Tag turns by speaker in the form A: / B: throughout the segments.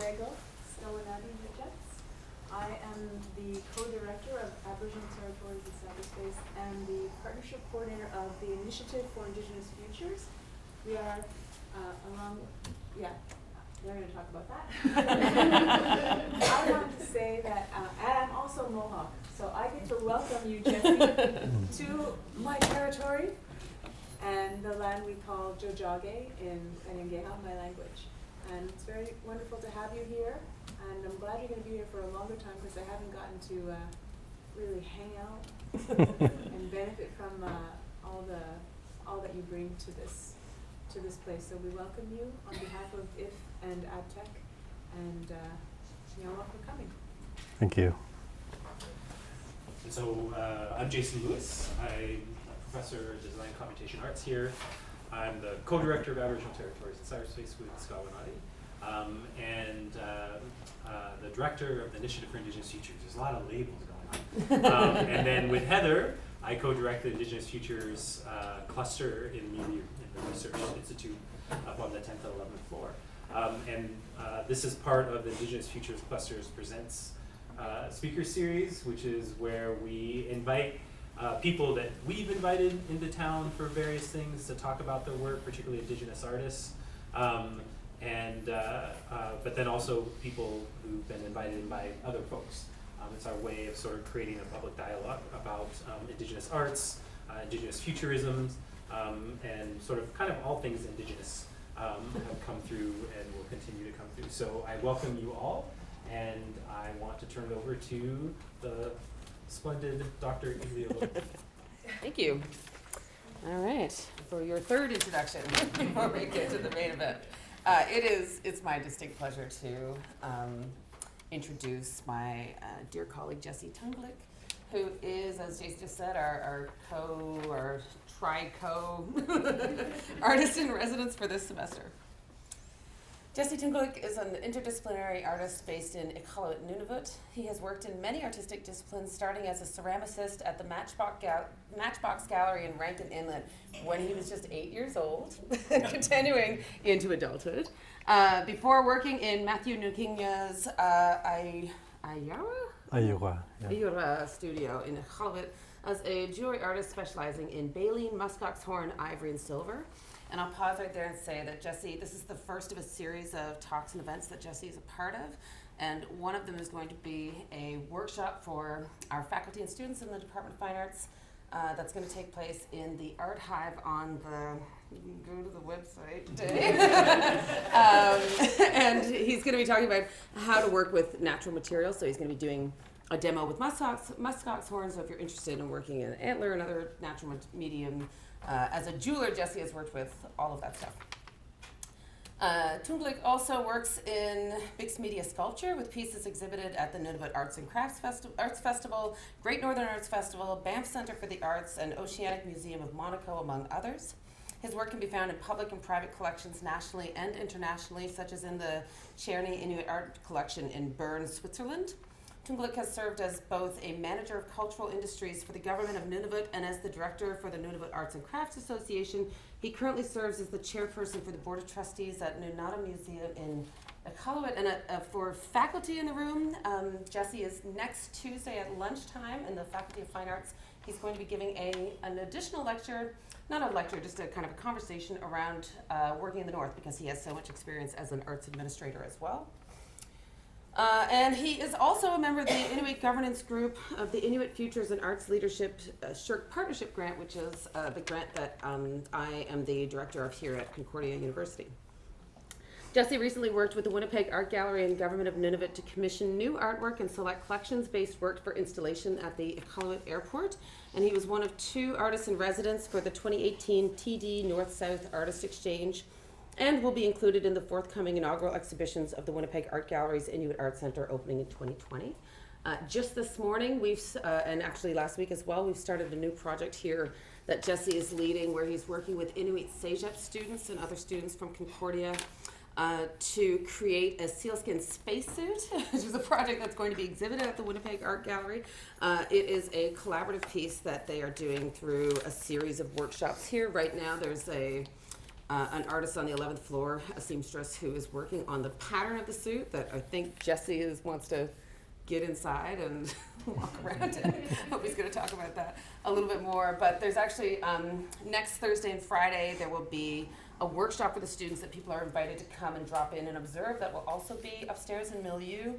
A: Diego Scawanati Nujets. I am the co-director of Aboriginal Territories in Cyberspace and the partnership coordinator of the Initiative for Indigenous Futures. We are we're going to talk about that. I wanted to say that, and I'm also Mohawk, so I get to welcome you, Jesse, to my territory and the land we call Jojage in Anyangeha, my language. And it's very wonderful to have you here, and I'm glad you're going to be here for a longer time because I haven't gotten to really hang out and benefit from all that you bring to this place. So we welcome you on behalf of IF and AbTeC, and Nyama for coming.
B: Thank you.
C: And so I'm Jason Lewis. I'm a professor of design and computation arts here. I'm the co-director of Aboriginal Territories in Cyberspace with Scawanati, and the director of the Initiative for Indigenous Futures. There's a lot of labels going on. And then with Heather, I co-direct the Indigenous Futures cluster in the Research Institute up on the 10th and 11th floor. This is part of the Indigenous Futures Clusters Presents speaker series, which is where we invite people that we've invited into town for various things to talk about their work, particularly Indigenous artists, but then also people who've been invited in by other folks. It's our way of sort of creating a public dialogue about Indigenous arts, Indigenous futurisms, and sort of kind of all things Indigenous have come through and will continue to come through. So I welcome you all, and I want to turn it over to the splendid Dr. Ilio.
D: Thank you. All right, for your third introduction before we get to the main event. It's my distinct pleasure to introduce my dear colleague Jessie Tungilik, who is, as Jason just said, our tri-co artist in residence for this semester. Jessie Tungilik is an interdisciplinary artist based in Iqaluit, Nunavut. He has worked in many artistic disciplines, starting as a ceramicist at the Matchbox Gallery in Rankin Inlet when he was just 8 years old, continuing into adulthood. Before working in Matthew Nukinya's Ayura studio in Iqaluit as a jewelry artist specializing in baleen, muskox horn, ivory, and silver. And I'll pause right there and say that Jessie, this is the first of a series of talks and events that Jessie is a part of. And one of them is going to be a workshop for our faculty and students in the Department of Fine Arts that's going to take place in the Art Hive on you can go to the website day. And he's going to be talking about how to work with natural materials. So he's going to be doing a demo with muskox horns. So if you're interested in working in antler and other natural medium, as a jeweler, Jessie has worked with all of that stuff. Tungilik also works in mixed media sculpture with pieces exhibited at the Nunavut Arts and Crafts Arts Festival, Great Northern Arts Festival, Banff Centre for the Arts, and Oceanic Museum of Monaco, among others. His work can be found in public and private collections nationally and internationally, such as in the Cherny Inuit Art Collection in Bern, Switzerland. Tungilik has served as both a manager of cultural industries for the government of Nunavut and as the director for the Nunavut Arts and Crafts Association. He currently serves as the chairperson for the Board of Trustees at Nunata Museum in Iqaluit. And for faculty in the room, Jessie is next Tuesday at lunchtime in the Faculty of Fine Arts. He's going to be giving an additional lecture, not a lecture, just a kind of a conversation around working in the North because he has so much experience as an arts administrator as well. And he is also a member of the Inuit governance group of the Inuit Futures and Arts Leadership Shirk Partnership Grant, which is the grant that I am the director of here at Concordia University. Jessie recently worked with the Winnipeg Art Gallery and Government of Nunavut to commission new artwork and select collections-based work for installation at the Iqaluit Airport. And he was one of 2 artists in residence for the 2018 TD North-South Artist Exchange, and will be included in the forthcoming inaugural exhibitions of the Winnipeg Art Gallery's Inuit Art Centre opening in 2020. Just this morning, and actually last week as well, we've started a new project here that Jessie is leading where he's working with Inuit CEGEP students and other students from Concordia to create a sealskin spacesuit, which is a project that's going to be exhibited at the Winnipeg Art Gallery. It is a collaborative piece that they are doing through a series of workshops here. Right now there's a an artist on the 11th floor, a seamstress who is working on the pattern of the suit that I think Jesse wants to get inside and walk around in. I hope he's going to talk about that a little bit more. But there's actually, next Thursday and Friday, there will be a workshop for the students that people are invited to come and drop in and observe. That will also be upstairs in Milieu,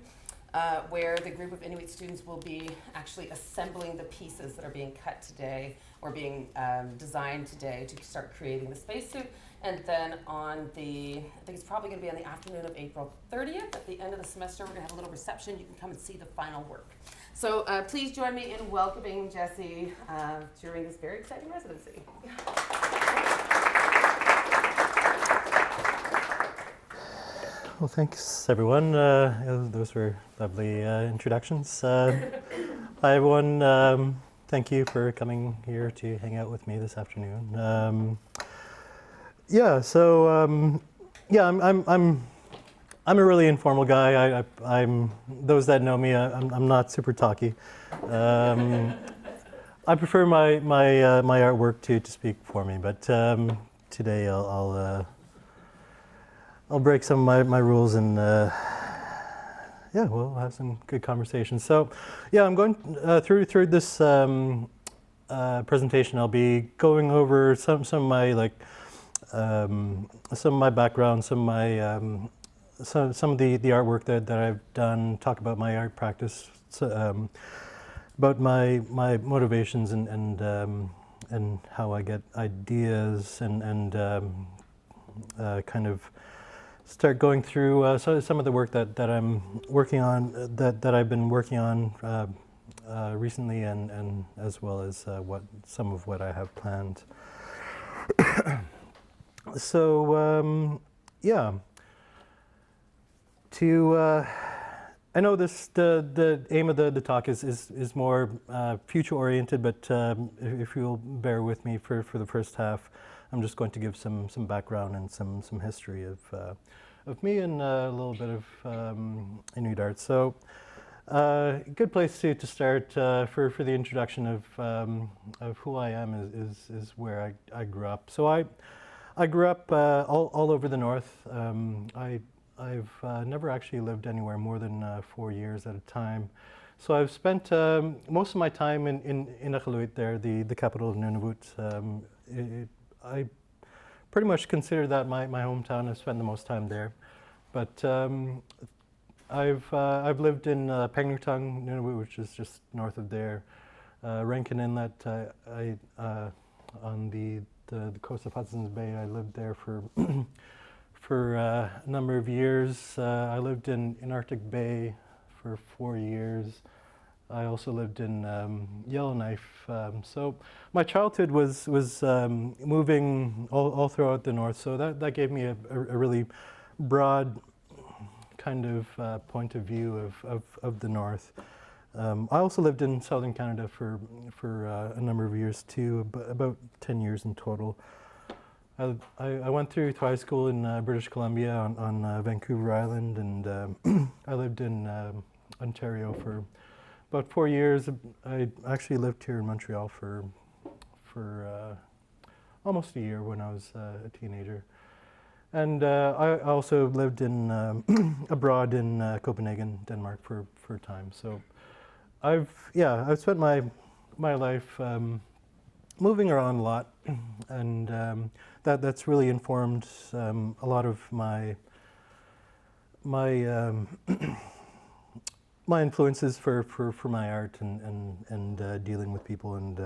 D: where the group of Inuit students will be actually assembling the pieces that are being cut today or being designed today to start creating the spacesuit. And then on the, I think it's probably going to be on the afternoon of April 30th, at the end of the semester, we're going to have a little reception. You can come and see the final work. So please join me in welcoming Jesse during this very exciting residency.
B: Well, thanks, everyone. Those were lovely introductions. Hi, everyone. Thank you for coming here to hang out with me this afternoon. I'm a really informal guy. I'm those that know me. I'm not super talky. I prefer my artwork to speak for me, but today I'll break some of my rules and we'll have some good conversations. So, I'm going through this presentation. I'll be going over some of my some of my background, some of the artwork that I've done. Talk about my art practice, about my motivations and how I get ideas and kind of start going through some of the work that I'm working on, that I've been working on recently, and as well as some of what I have planned. So I know the aim of the talk is more future oriented, but if you'll bear with me for the first half, I'm just going to give some background and some history of me and a little bit of Inuit art. So a good place to start for the introduction of who I am is where I grew up. So I grew up all over the north. I've never actually lived anywhere more than 4 years at a time. So I've spent most of my time in Iqaluit there, the capital of Nunavut. I pretty much consider that my hometown. I've spent the most time there. But I've lived in Pengnuktung, Nunavut, which is just north of there. Rankin Inlet, on the coast of Hudson's Bay. I lived there for a number of years. I lived in Arctic Bay for 4 years. I also lived in Yellowknife. So my childhood was moving all throughout the north. So that gave me a really broad kind of point of view of the north. I also lived in southern Canada for a number of years too, about 10 years in total. I went through high school in British Columbia on Vancouver Island, and I lived in Ontario for about 4 years. I actually lived here in Montreal for almost a year when I was a teenager. And I also lived in abroad in Copenhagen, Denmark for a time. So I've spent my life moving around a lot, and that's really informed a lot of my influences for my art and dealing with people, and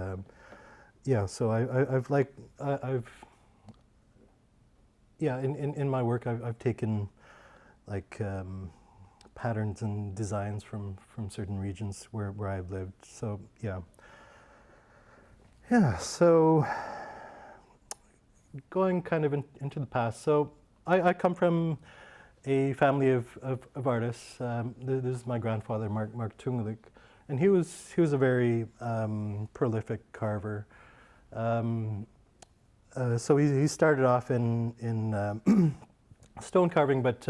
B: so in my work I've taken like patterns and designs from certain regions where I've lived. So so going kind of into the past. So I come from a family of artists. This is my grandfather, Mark Tungilik, and he was a very prolific carver. So he started off in stone carving, but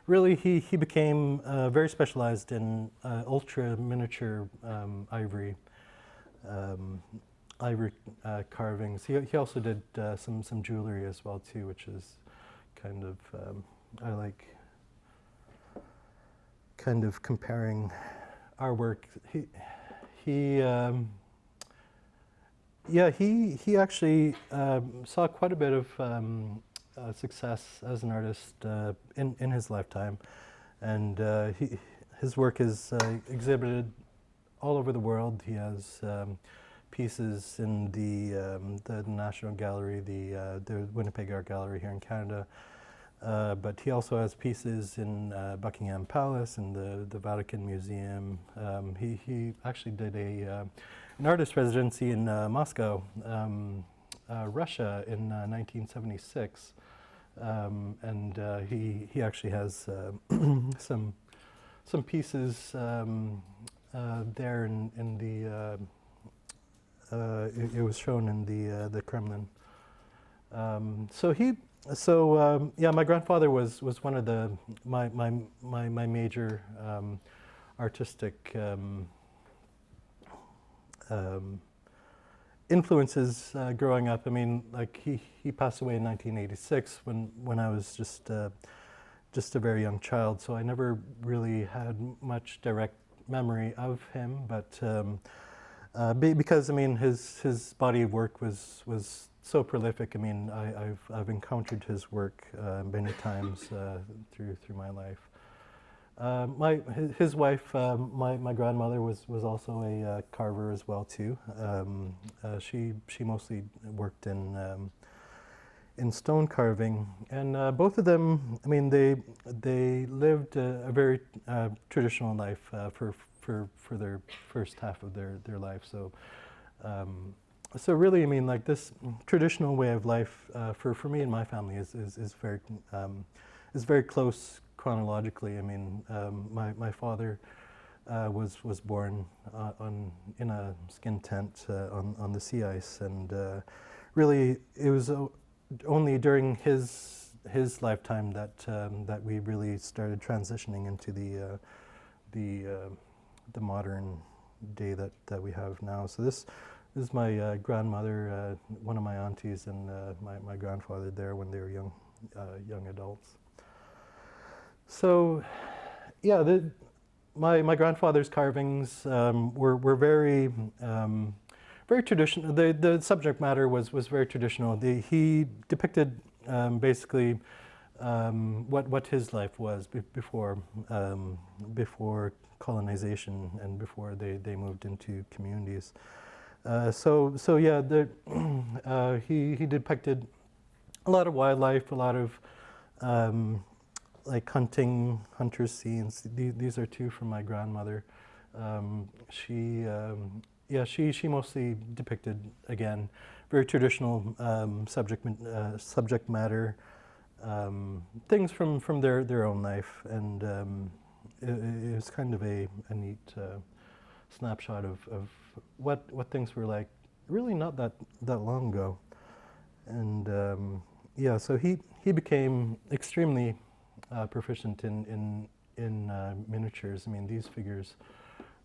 B: really he became very specialized in ultra miniature ivory. ivory carvings. He also did some jewelry as well too, which is kind of I like kind of comparing our work. He actually saw quite a bit of success as an artist in his lifetime, and his work is exhibited all over the world. He has pieces in the National Gallery, the Winnipeg Art Gallery here in Canada, but he also has pieces in Buckingham Palace and the Vatican Museum. He actually did an artist residency in Moscow, Russia in 1976, and he actually has some pieces there in the it was shown in the Kremlin. Yeah, my grandfather was one of my major artistic influences growing up. I mean, like he passed away in 1986 when I was just a very young child, so I never really had much direct memory of him. But because I mean his body of work was so prolific. I mean, I've encountered his work many times through my life. His wife, my grandmother, was also a carver as well too. She mostly worked in stone carving, and both of them, I mean, they lived a very traditional life for their first half of their life. So really, I mean, like this traditional way of life for me and my family is very close chronologically. I mean, my father was born in a skin tent on the sea ice, and really it was only during his lifetime that we really started transitioning into the modern day that we have now. So this is my grandmother, one of my aunties, and my grandfather there when they were young adults. So, yeah, my grandfather's carvings were very traditional. The subject matter was very traditional. He depicted basically what his life was before colonization and before they moved into communities. So yeah, he depicted a lot of wildlife, a lot of like hunter scenes. These are two from my grandmother. She mostly depicted, again, very traditional subject matter, things from their own life, and it was kind of a neat snapshot of what things were like really not that long ago. And yeah, so he became extremely proficient in miniatures. I mean, these figures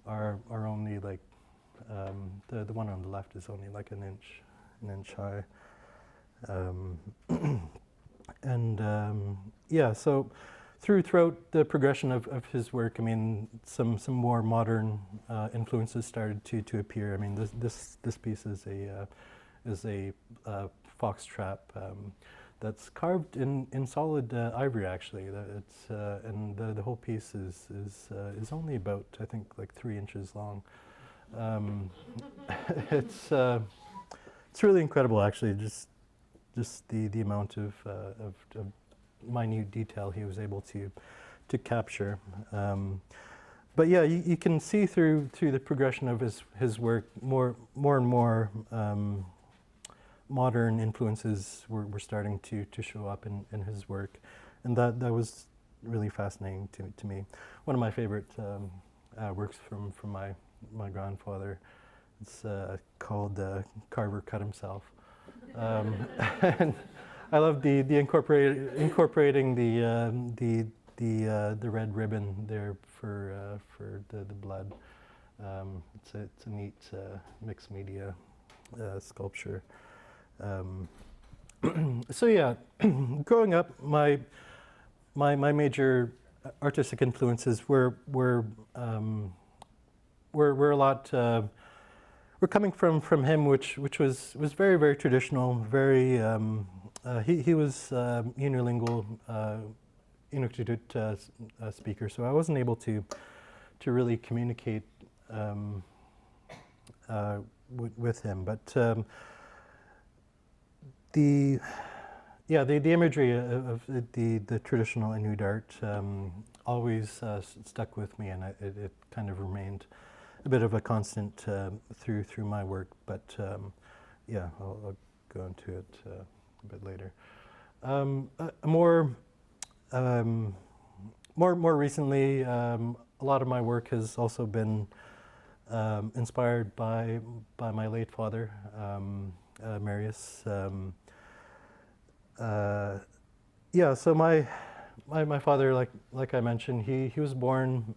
B: are only like the one on the left is only like an inch high, and yeah. So throughout the progression of his work, I mean, some more modern influences started to appear. I mean, this piece is a fox trap. That's carved in solid ivory, actually. It's and the whole piece is only about, I think, like 3 inches long. It's really incredible, actually. Just the amount of minute detail he was able to capture. But yeah, you can see through the progression of his work more and more. Modern influences were starting to show up in his work, and that was really fascinating to me. One of my favorite works from my grandfather, it's called Carver Cut Himself, and I love the incorporating the red ribbon there for the blood. It's a neat mixed media sculpture. So yeah, growing up, my major artistic influences were a lot. Were coming from him, which was very, very traditional. Very he was unilingual, Inuktitut speaker, so I wasn't able to really communicate with him. But the imagery of the traditional Inuit art always stuck with me, and it kind of remained a bit of a constant through my work. But yeah, I'll go into it a bit later. More recently, a lot of my work has also been inspired by my late father, Marius. Yeah, so my father, like I mentioned, he was born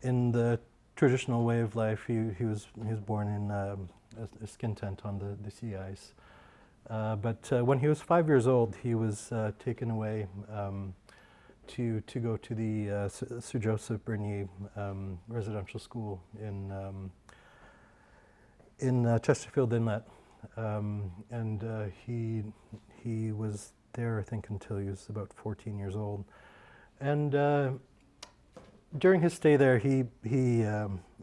B: in the traditional way of life. He was born in a skin tent on the sea ice. But when he was 5 years old, he was taken away to go to the Sir Joseph Bernier residential school in Chesterfield Inlet, and he was there, I think, until he was about 14 years old. And during his stay there, he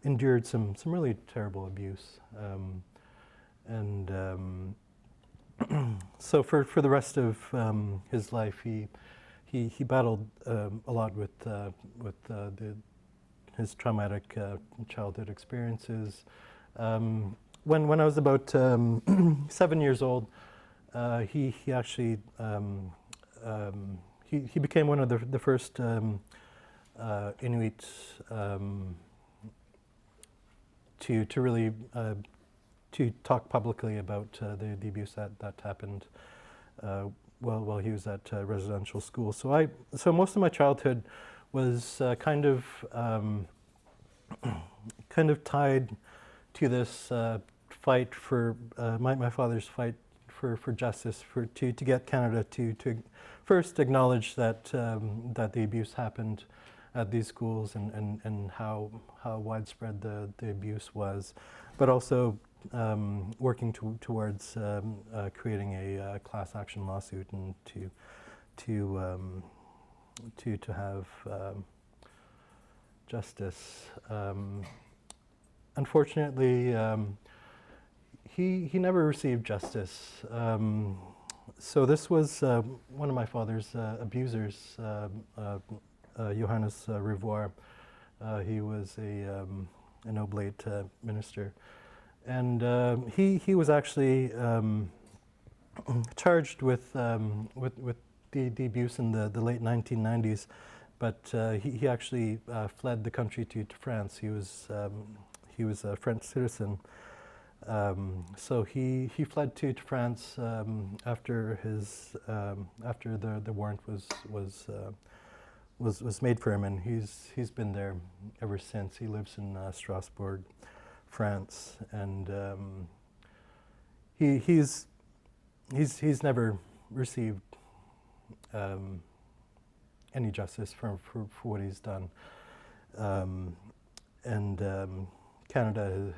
B: endured some really terrible abuse, and so for the rest of his life, he battled a lot with his traumatic childhood experiences. When I was about 7 years old, he actually he became one of the first Inuit to really to talk publicly about the abuse that happened while he was at residential school. So most of my childhood was kind of tied to this fight for my father's fight for justice, to get Canada to first acknowledge that the abuse happened at these schools, and how widespread the abuse was, but also working towards creating a class action lawsuit and to have justice. Unfortunately, he never received justice. So this was one of my father's abusers, Johannes Rivoire. He was an oblate minister, and he was actually charged with the abuse in the late 1990s, but he actually fled the country to France. He was a French citizen. So he fled to France after the warrant was made for him, and he's been there ever since. He lives in Strasbourg, France, and he's never received any justice for what he's done, and Canada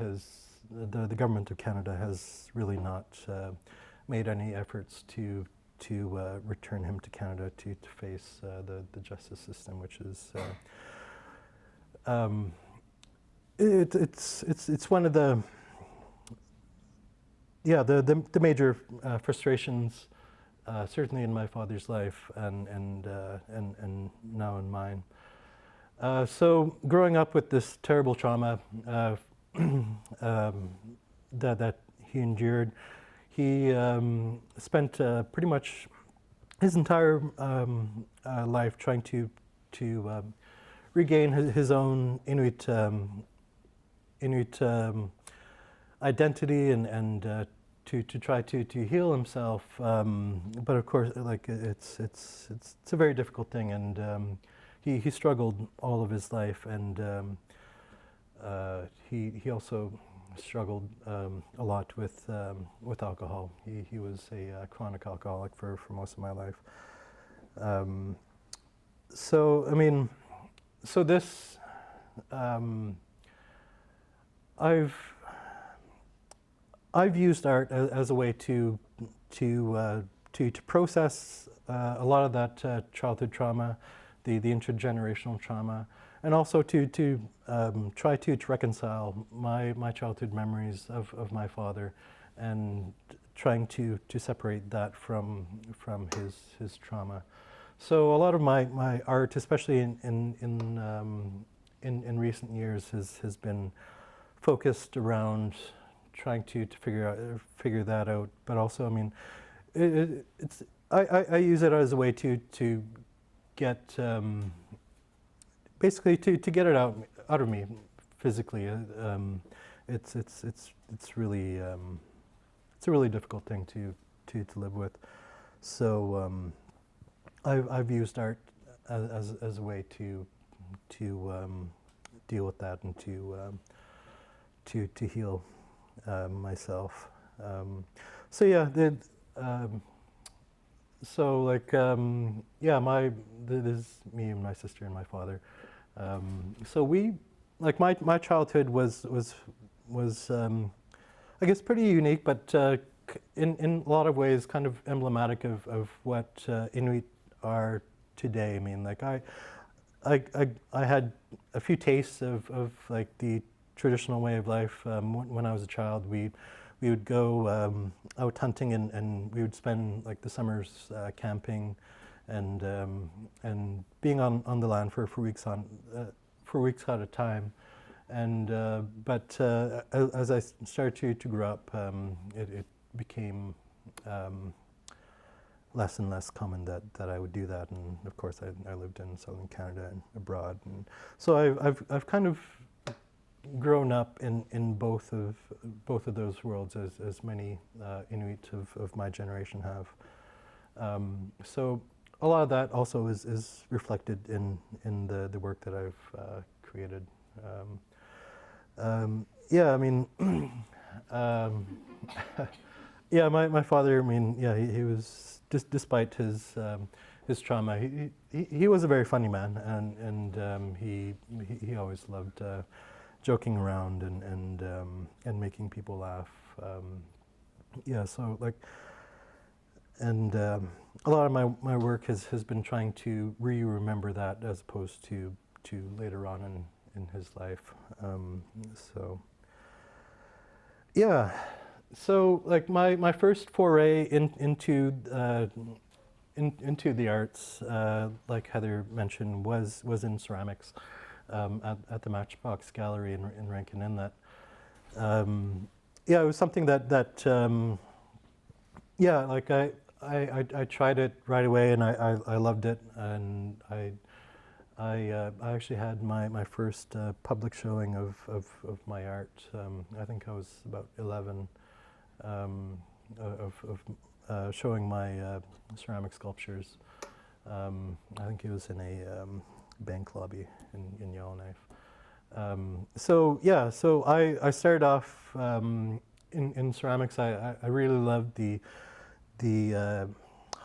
B: the government of Canada has really not made any efforts to return him to Canada to face the justice system, which is it's one of the major frustrations, certainly in my father's life and now in mine. So growing up with this terrible trauma that he endured, he spent pretty much his entire life trying to regain his own Inuit identity and to try to heal himself. But of course, like it's a very difficult thing, and he struggled all of his life, and he also struggled a lot with alcohol. He was a chronic alcoholic for most of my life. So I mean, so this I've used art as a way to process a lot of that childhood trauma, the intergenerational trauma, and also to try to reconcile my childhood memories of my father, and trying to separate that from his trauma. So a lot of my art, especially in recent years, has been focused around trying to figure that out. But also, I mean, I use it as a way to get basically to get it out of me physically. It's really it's a really difficult thing to live with. So I've used art as a way to deal with that and to heal myself. So yeah, so like yeah, this is me and my sister and my father. So we, like my childhood was I guess pretty unique, but in a lot of ways kind of emblematic of what Inuit are today. I mean, like I had a few tastes of like the traditional way of life when I was a child. We would go out hunting, and we would spend like the summers camping and being on the land for weeks at a time. And but as I started to grow up, it became less and less common that I would do that. And of course, I lived in southern Canada and abroad, and so I've kind of grown up in both of those worlds, as many Inuit of my generation have. So a lot of that also is reflected in the work that I've created. Yeah, I mean, yeah, my father. I mean, yeah, he was despite his trauma, he was a very funny man, and he always loved joking around and making people laugh. Yeah, so like, and a lot of my work has been trying to remember that, as opposed to later on in his life. So yeah, so like my first foray into the arts, like Heather mentioned, was in ceramics at the Matchbox Gallery in Rankin Inlet. Yeah, it was something that yeah, like I tried it right away, and I loved it, and I actually had my first public showing of my art. I think I was about 11, of showing my ceramic sculptures. I think it was in a bank lobby in Yellowknife. So yeah, so I started off in ceramics. I really loved the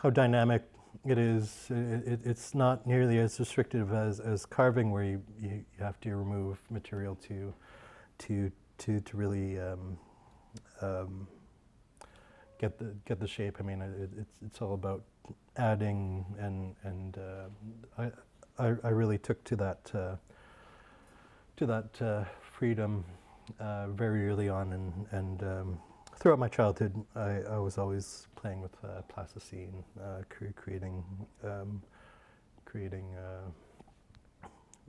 B: how dynamic it is. It's not nearly as restrictive as carving, where you have to remove material to really get the shape. I mean, it's all about adding, and I really took to that freedom very early on, and throughout my childhood, I was always playing with plasticine, creating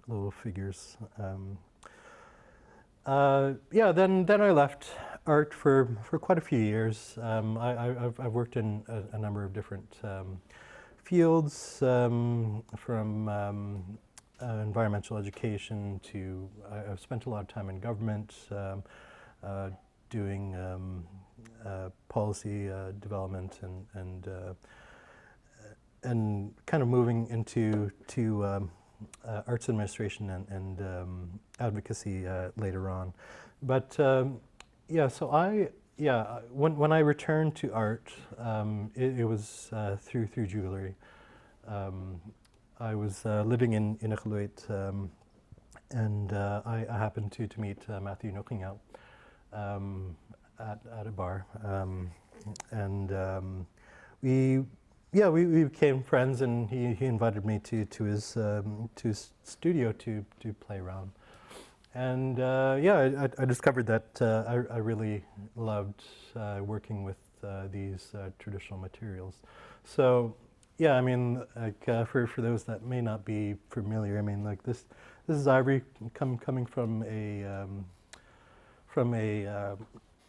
B: little figures. Yeah, then I left art for quite a few years. I've worked in a number of different fields, from environmental education to I've spent a lot of time in government, doing policy development and kind of moving into arts administration and advocacy later on. But when I returned to art, it was through jewelry. I was living in Inuktitut, and I happened to meet Matthew Nokingau at a bar, and we became friends, and he invited me to his studio to play around. And I discovered that I really loved working with these traditional materials. So yeah, I mean, like for those that may not be familiar, I mean, like this is ivory coming from a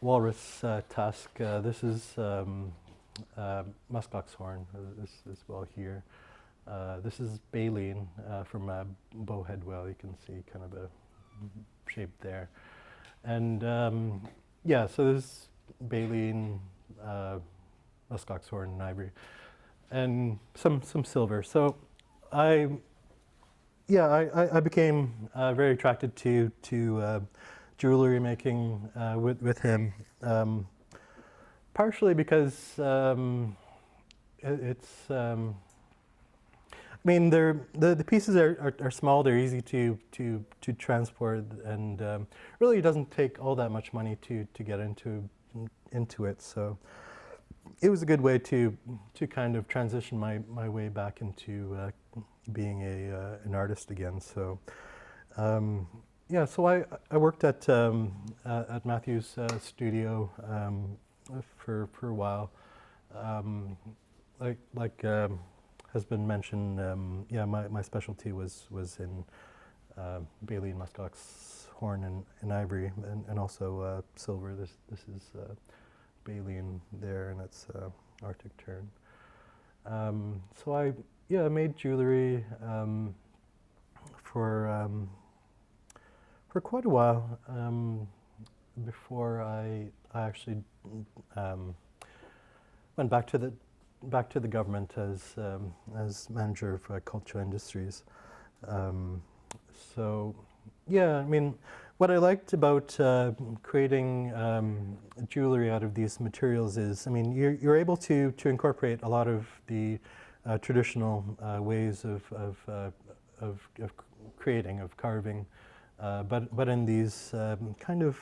B: walrus tusk. This is muskox horn as well here. This is baleen from a bowhead whale. You can see kind of a shape there. And so this baleen, muskox horn, and ivory, and some silver. So I became very attracted to jewelry making with him, partially because it's. I mean, the pieces are small. They're easy to transport, and really it doesn't take all that much money to get into it. So it was a good way to kind of transition my way back into being an artist again. So so I worked at Matthew's studio for a while. Like has been mentioned, my specialty was in baleen, muskox horn, and ivory, and also silver. This is baleen there, and it's Arctic tern. So I made jewelry for quite a while before I actually went back to the government as manager of cultural industries. So I mean, what I liked about creating jewelry out of these materials is, I mean, you're able to incorporate a lot of the traditional ways of creating, of carving, but in these kind of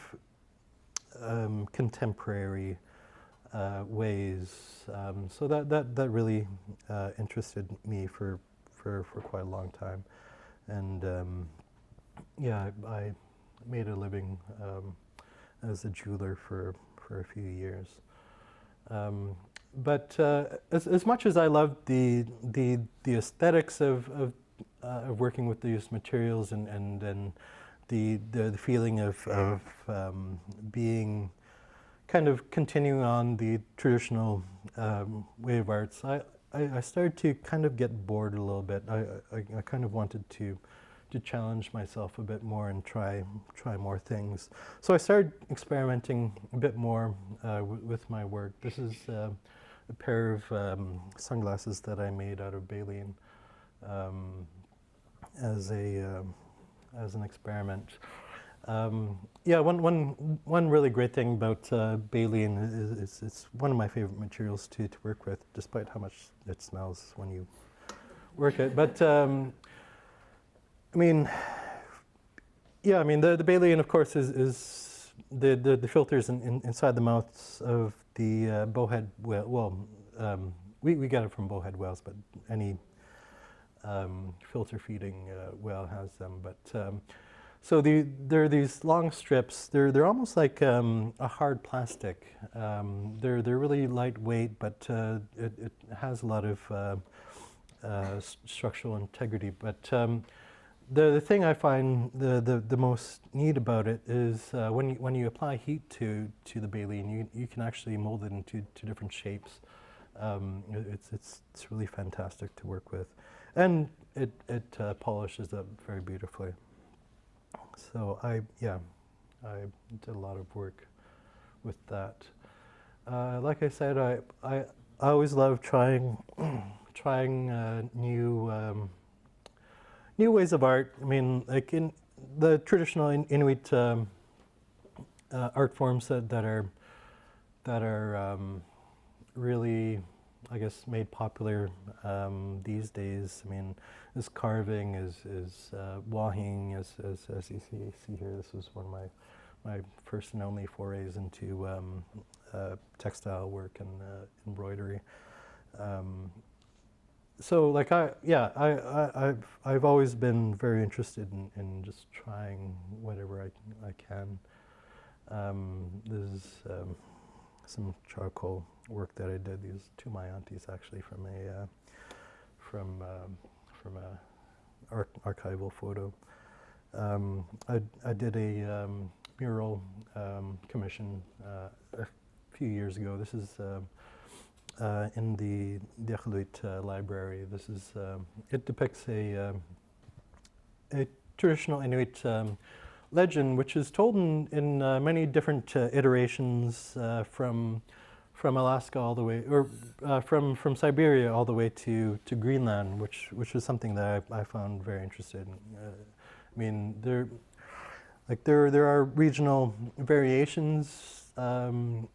B: contemporary ways. So that really interested me for quite a long time, and I made a living as a jeweler for a few years. But as much as I loved the aesthetics of working with these materials and the feeling of being kind of continuing on the traditional way of arts, I started to kind of get bored a little bit. I kind of wanted to challenge myself a bit more and try more things. So I started experimenting a bit more with my work. This is a pair of sunglasses that I made out of baleen as an experiment. One really great thing about baleen is it's one of my favorite materials to work with, despite how much it smells when you work it. But I mean, the baleen, of course, is the filters inside the mouths of the bowhead whale. Well, we get it from bowhead whales, but any filter feeding whale has them. But so there are these long strips. They're almost like a hard plastic. They're really lightweight, but it has a lot of structural integrity. But the thing I find the most neat about it is when you apply heat to the baleen, you can actually mold it into different shapes. It's really fantastic to work with, and it polishes up very beautifully. So I did a lot of work with that. Like I said, I always love trying new ways of art. I mean, like in the traditional Inuit art forms that are really, I guess, made popular these days. I mean, is carving, is wahing, as you see here. This was one of my first and only forays into textile work and embroidery. So, like, I've always been very interested in just trying whatever I can. There's some charcoal work that I did. These two my aunties actually from a archival photo. I did a mural commission a few years ago. This is in the Iqaluit library. This is it depicts a traditional Inuit legend, which is told in many different iterations from Alaska all the way, or from Siberia all the way to Greenland, which was something that I found very interesting. I mean, there are regional variations on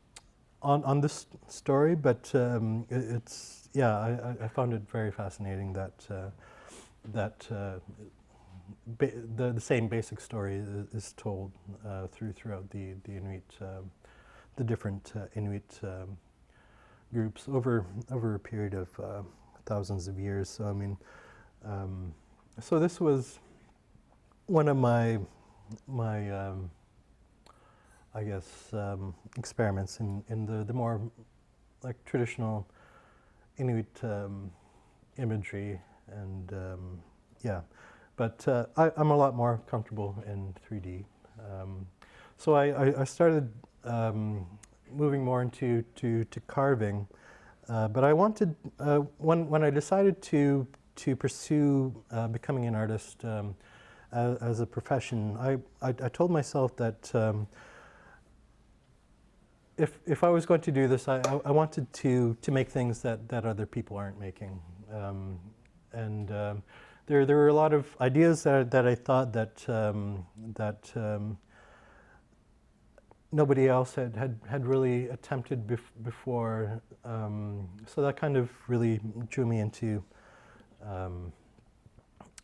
B: this story, but I found it very fascinating that the same basic story is told throughout the Inuit, the different Inuit groups over a period of thousands of years. So I mean, so this was one of my I guess experiments in the more like traditional Inuit imagery, and but I'm a lot more comfortable in 3D. So I started moving more into carving, but I wanted when I decided to pursue becoming an artist as a profession, I told myself that if I was going to do this, I wanted to make things that other people aren't making, and there were a lot of ideas that I thought that nobody else had really attempted before. So that kind of really drew me into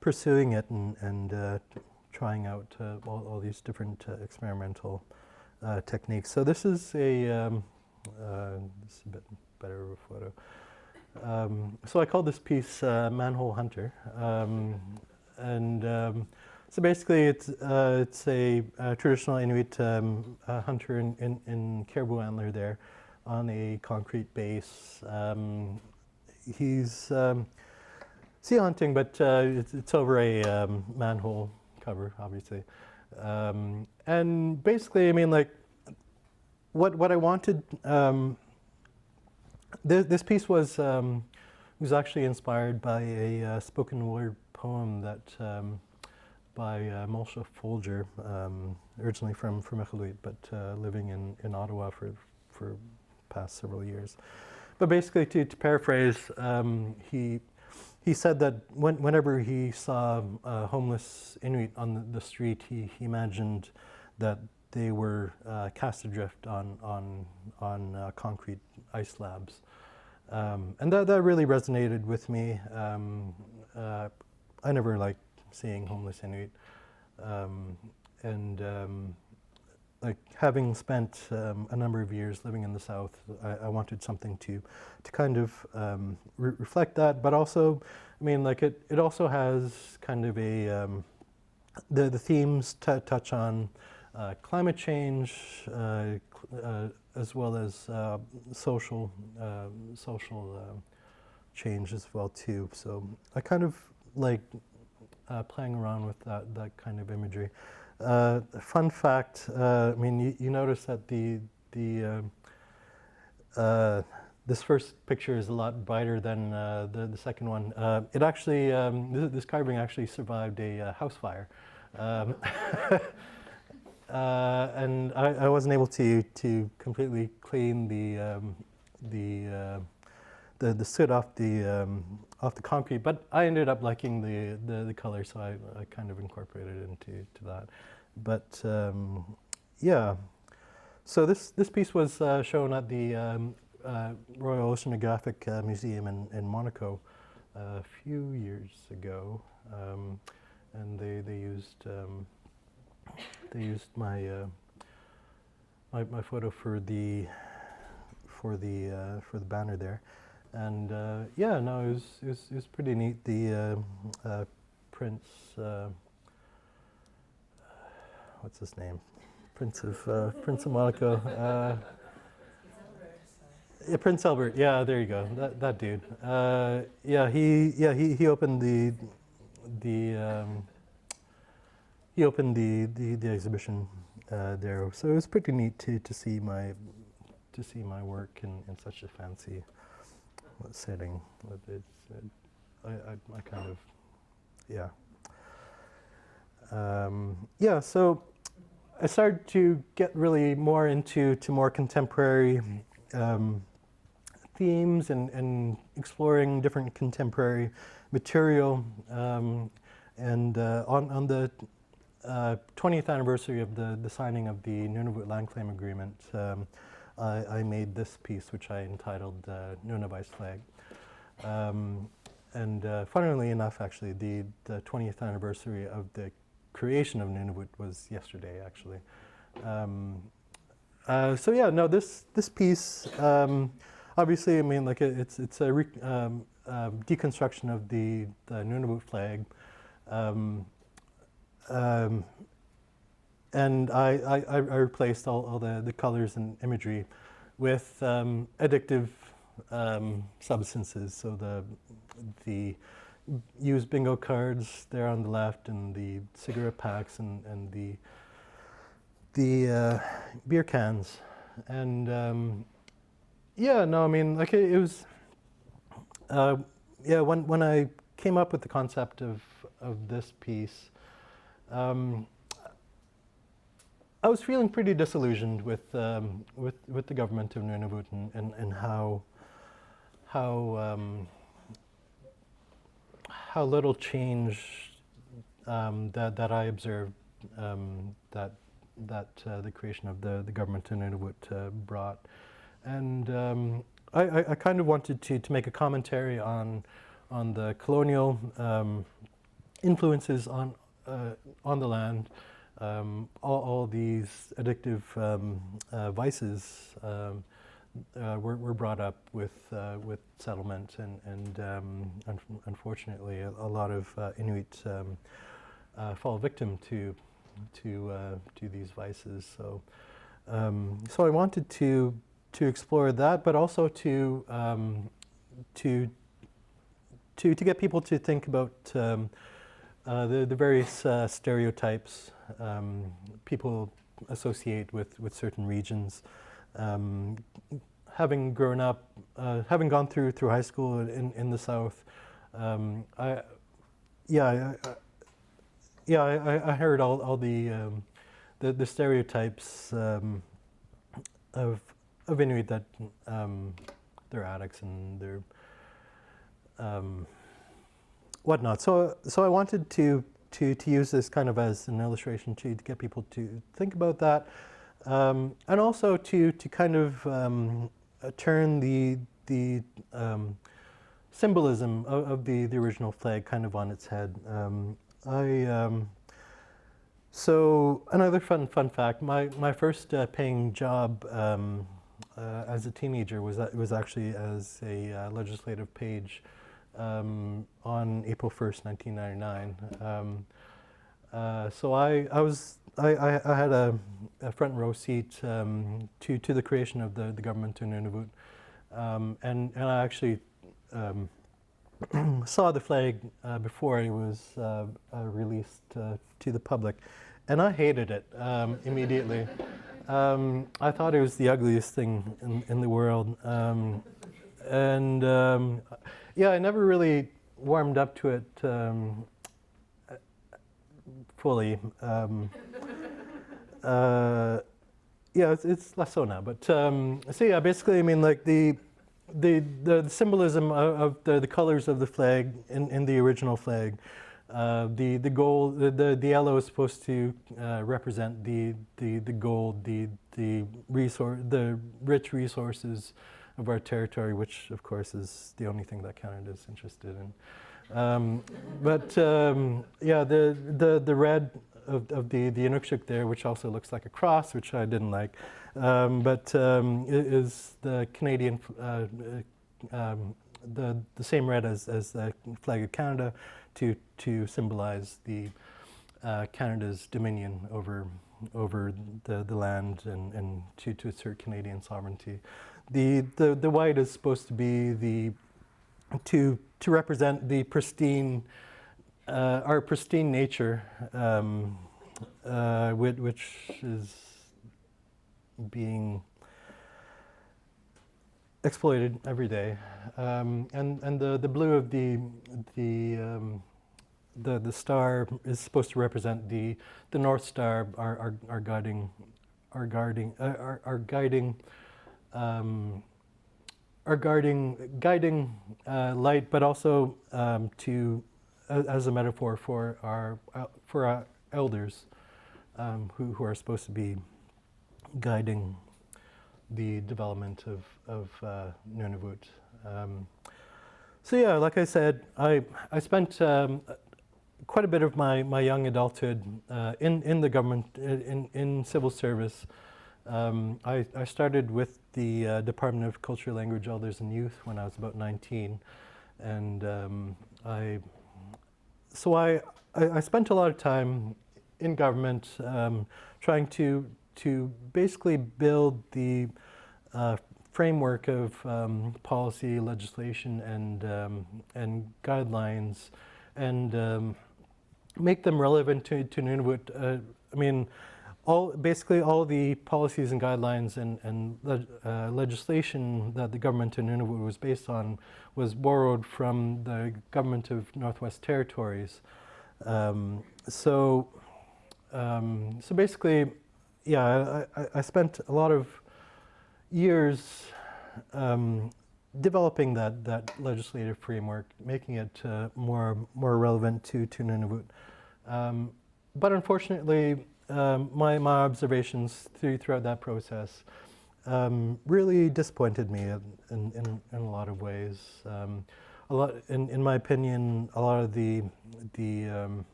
B: pursuing it and trying out all these different experimental techniques. So this is this is a bit better of a photo. So I call this piece Manhole Hunter, and so basically it's a traditional Inuit hunter in caribou antler there on a concrete base. He's sea hunting, but it's over a manhole cover, obviously. And basically, I mean, like, what I wanted. This piece was actually inspired by a spoken word poem that by Molcha Folger, originally from Iqaluit, but living in Ottawa for past several years. But basically, to paraphrase, he said that whenever he saw homeless Inuit on the street, he imagined that they were cast adrift on concrete ice slabs, and that really resonated with me. I never liked seeing homeless Inuit, and like having spent a number of years living in the South, I wanted something to kind of reflect that, but also, I mean, like it also has kind of a the themes touch on climate change as well as social change as well too. So I kind of like playing around with that kind of imagery. Fun fact, I mean, you notice that this first picture is a lot brighter than the second one. It actually, this carving actually survived a house fire. And I wasn't able to completely clean the soot off the concrete, but I ended up liking the color, so I kind of incorporated it into that. But yeah, So this piece was shown at the Royal Oceanographic Museum in Monaco a few years ago, and they used my my photo for the banner there, and yeah, no, it was pretty neat. The Prince, what's his name? Prince of Monaco. Yeah, Prince Albert. Yeah, there you go. That dude. Yeah, he opened the exhibition there. So it was pretty neat to see my work in such a fancy setting. I kind of yeah. So I started to get really more into more contemporary themes and exploring different contemporary material. And on the 20th anniversary of the signing of the Nunavut Land Claim Agreement, I made this piece, which I entitled Nunavut's Flag. And funnily enough, actually, the 20th anniversary of the creation of Nunavut was yesterday, actually. So yeah, no, this piece, obviously, I mean, like it's a deconstruction of the Nunavut flag, and I replaced all the colors and imagery with addictive substances. So the used bingo cards there on the left, and the cigarette packs, and the beer cans, and yeah, no, I mean, like it was, yeah, when I came up with the concept of this piece, I was feeling pretty disillusioned with the government of Nunavut and how little change that I observed that the creation of the government in Nunavut brought. And I kind of wanted to make a commentary on the colonial influences on the land, all these addictive vices were brought up with settlement, and unfortunately a lot of Inuit fall victim to these vices. So so I wanted to explore that, but also to get people to think about the various stereotypes people associate with certain regions. Having grown up, having gone through high school in the South, I heard all the stereotypes of Inuit, that they're addicts and they're whatnot. So I wanted to use this kind of as an illustration to get people to think about that, and also to kind of turn the symbolism of the original flag kind of on its head. So another fun fact: my first paying job as a teenager was actually as a legislative page on April 1st, 1999. So I had a front row seat to the creation of the government in Nunavut, and I actually saw the flag before it was released to the public, and I hated it immediately. I thought it was the ugliest thing in the world, and yeah, I never really warmed up to it fully. Yeah, it's less so now. But so yeah, basically, I mean, like the symbolism of the colors of the flag in the original flag The gold, the yellow is supposed to represent the gold, the rich resources of our territory, which of course is the only thing that Canada is interested in. Yeah, the red of the Inukshuk there, which also looks like a cross, which I didn't like, is the Canadian, the same red as the flag of Canada, to symbolize the Canada's dominion over the land and to assert Canadian sovereignty. The white is supposed to be to represent the pristine, our pristine nature, which is being exploited every day, and the blue of the star is supposed to represent the North Star, our guiding light, but also as a metaphor for our elders, who are supposed to be guiding the development of Nunavut. So yeah, like I said, I spent quite a bit of my young adulthood in the government, in civil service. I started with the Department of Culture, Language, Elders and Youth when I was about 19, and I spent a lot of time in government trying to basically build the framework of policy, legislation, and guidelines, and make them relevant to Nunavut. I mean, basically all the policies and guidelines and legislation that the government in Nunavut was based on was borrowed from the government of Northwest Territories. So basically, yeah, I spent a lot of years developing that legislative framework, making it more relevant to Nunavut. But unfortunately, my observations throughout that process really disappointed me in a lot of ways. A lot, in my opinion, a lot of the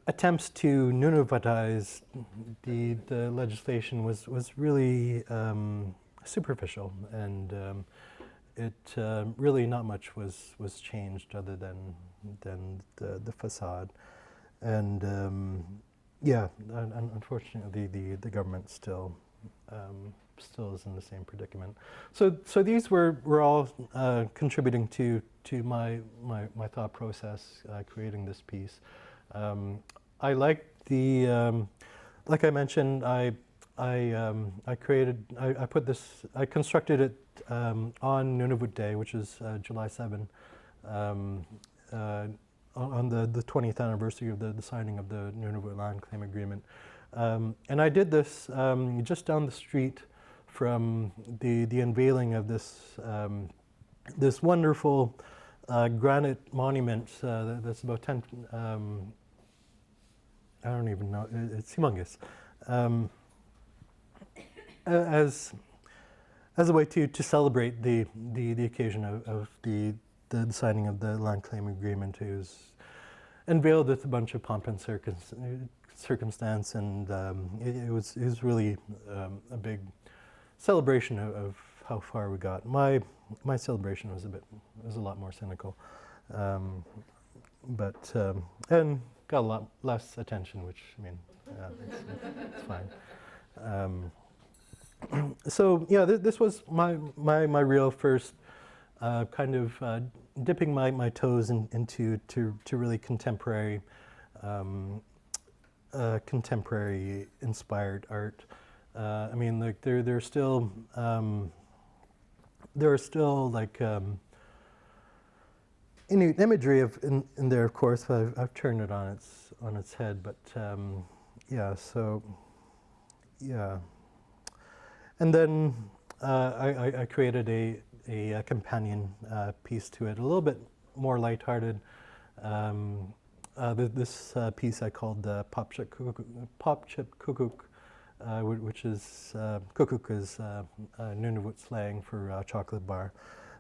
B: attempts to Nunavutize the legislation was really superficial, and it really not much was changed other than the facade, and yeah, unfortunately the government still is in the same predicament. So these were all contributing to my thought process creating this piece. I liked like I mentioned, I constructed it on Nunavut Day, which is July 7, on the 20th anniversary of the signing of the Nunavut Land Claim Agreement. And I did this just down the street from the unveiling of this wonderful granite monument that's about 10, I don't even know, it's humongous. As a way to celebrate the occasion of the signing of the land claim agreement, it was unveiled with a bunch of pomp and circumstance, and it was really a big celebration of how far we got. My celebration was a lot more cynical, but and got a lot less attention, which, I mean, it's fine. So yeah, this was my real first kind of dipping my toes into really contemporary inspired art. I mean, like there are still like imagery in there, of course. I've turned it on its head, but yeah. So yeah, and then I created a companion piece to it, a little bit more lighthearted. This piece I called Pop Chip Kukuk, which is kukuk is Nunavut slang for chocolate bar,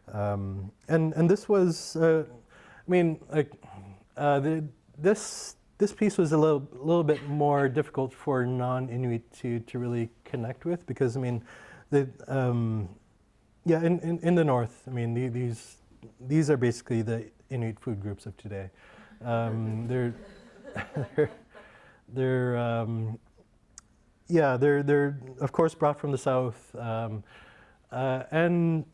B: and this was, I mean, like this piece was a little bit more difficult for non-Inuit to really connect with, because I mean, yeah, in the north, I mean these are basically the Inuit food groups of today. They're yeah, they're of course brought from the south, and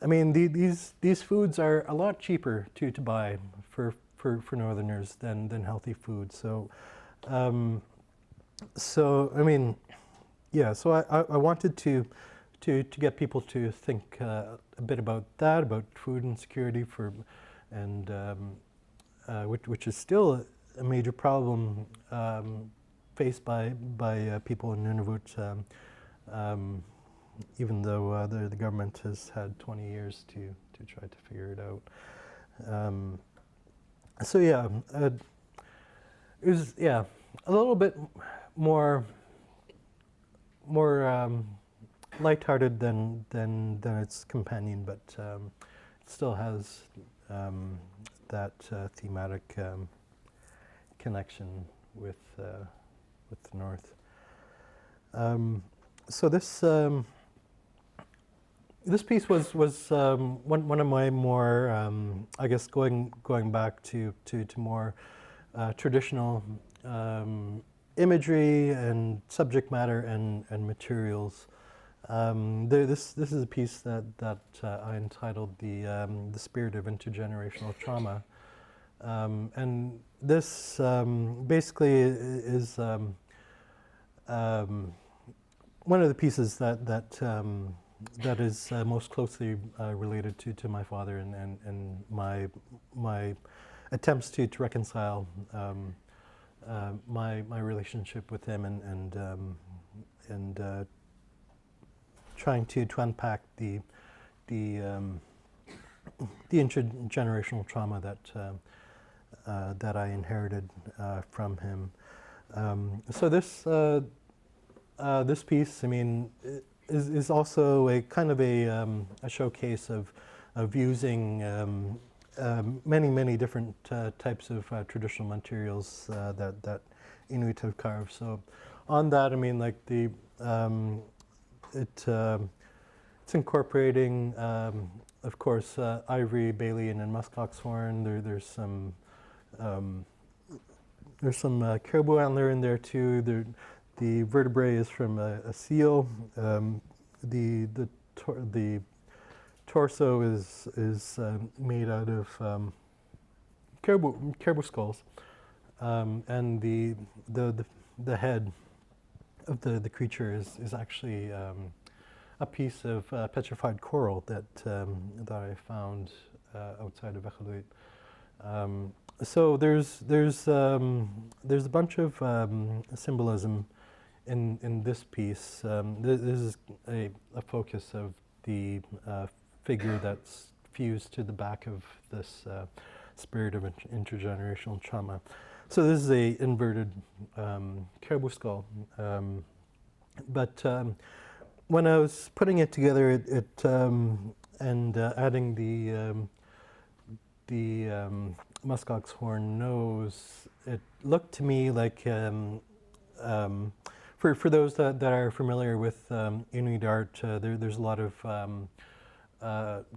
B: I mean these foods are a lot cheaper to buy for northerners than healthy food. So so I mean, yeah. So I wanted to get people to think a bit about that, about food insecurity and which is still a major problem faced by people in Nunavut, even though the government has had 20 years to try to figure it out. So yeah, it was a little bit more lighthearted than its companion, but it still has that thematic connection with the north. So this piece was one of my more I guess going back to more traditional imagery and subject matter and materials. This is a piece that I entitled the Spirit of Intergenerational Trauma, and this basically is one of the pieces that is most closely related to my father and my attempts to reconcile my relationship with him and trying to unpack the intergenerational trauma that I inherited from him. So this piece, I mean, is also a kind of a showcase of using many different types of traditional materials that Inuit have carved. So on that, I mean, like it's incorporating, of course, ivory, Balian, and muskox horn. There's some caribou antler in there too. The vertebrae is from a seal. The torso is made out of caribou skulls, and the head of the creature is actually a piece of petrified coral that I found outside of Iqaluit. So there's a bunch of symbolism in this piece. This is a focus of the figure that's fused to the back of this spirit of intergenerational trauma. So this is a inverted caribou skull. But when I was putting it together, and adding the muskox horn nose, it looked to me like, for those that are familiar with Inuit art, there's a lot of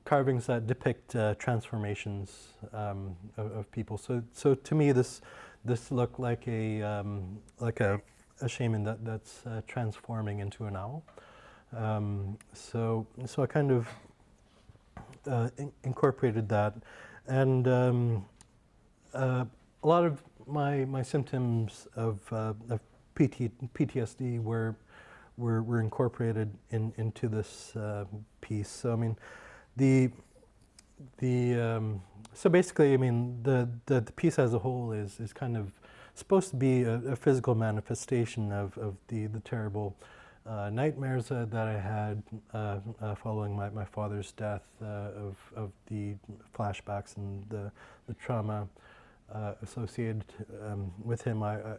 B: carvings that depict transformations of people. So to me, this looked like a shaman that's transforming into an owl. So I kind of incorporated that, and a lot of my symptoms of PTSD were incorporated into this piece. So I mean, so basically, I mean, the piece as a whole is kind of supposed to be a physical manifestation of the terrible nightmares that I had following my father's death, of the flashbacks and the trauma associated with him. I